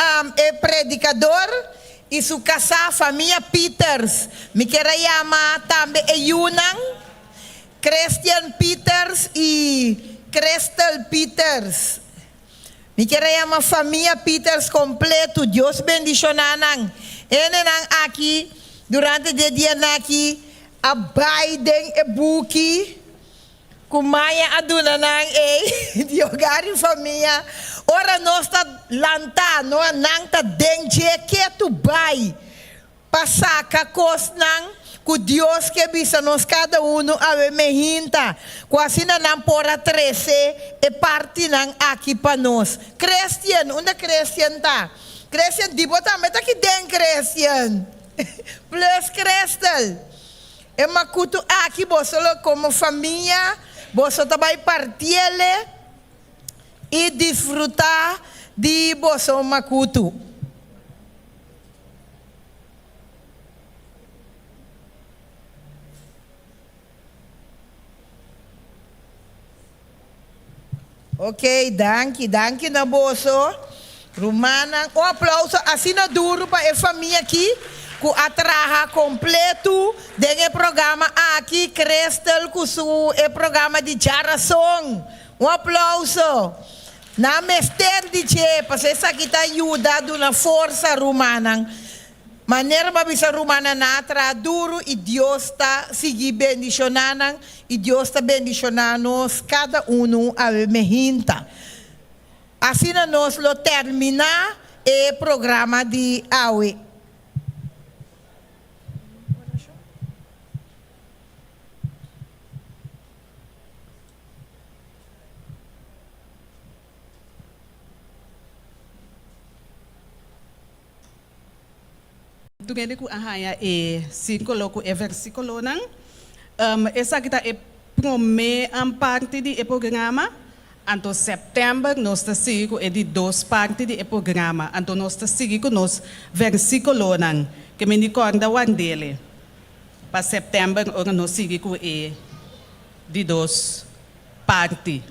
[SPEAKER 11] predicador e sua casa, família Peters. Me quero chamar também Yunang, Christian Peters e Crystal Peters. Me quero chamar família Peters completo. Deus bendicionanang. Enenang aqui, durante o dia aqui, a Biden e Buki. Kumaya aduna nang diogari família. Ora nós tá lanta, no nang tá dengue que tu vai passar cacos nang ku Deus que bisa nós cada ave mehinta. Quase na pora 13 e parte nang aqui para nós. Christian, onde Christian tá? Christian dibo também tá aqui den Christian. Plus Crystal. E makuto aqui bosolo como família. Você vai partir e desfrutar de você macuto. Ok, danke na bolso. Romana, aplauso, assim na duro para a família aqui. Que atraja completo do programa aqui, Crystal, que é o programa de Jarasong. Aplauso. Na mester de che, para essa aqui está ajudando na força romana. Maneira para bisa romana na atra duro e Deus está seguir bendicionando e Deus está bendicionando cada a mehinta. Assim nós lo terminar o programa de AUE.
[SPEAKER 12] Tugende ku ahaya símbolo ku versículo nang essa kita parte de programa anto setembro nós está seguindo de 2 partes de programa anto nós está seguindo nos versículo nang que me recorda one dele para setembro ora nós seguindo de 2 partes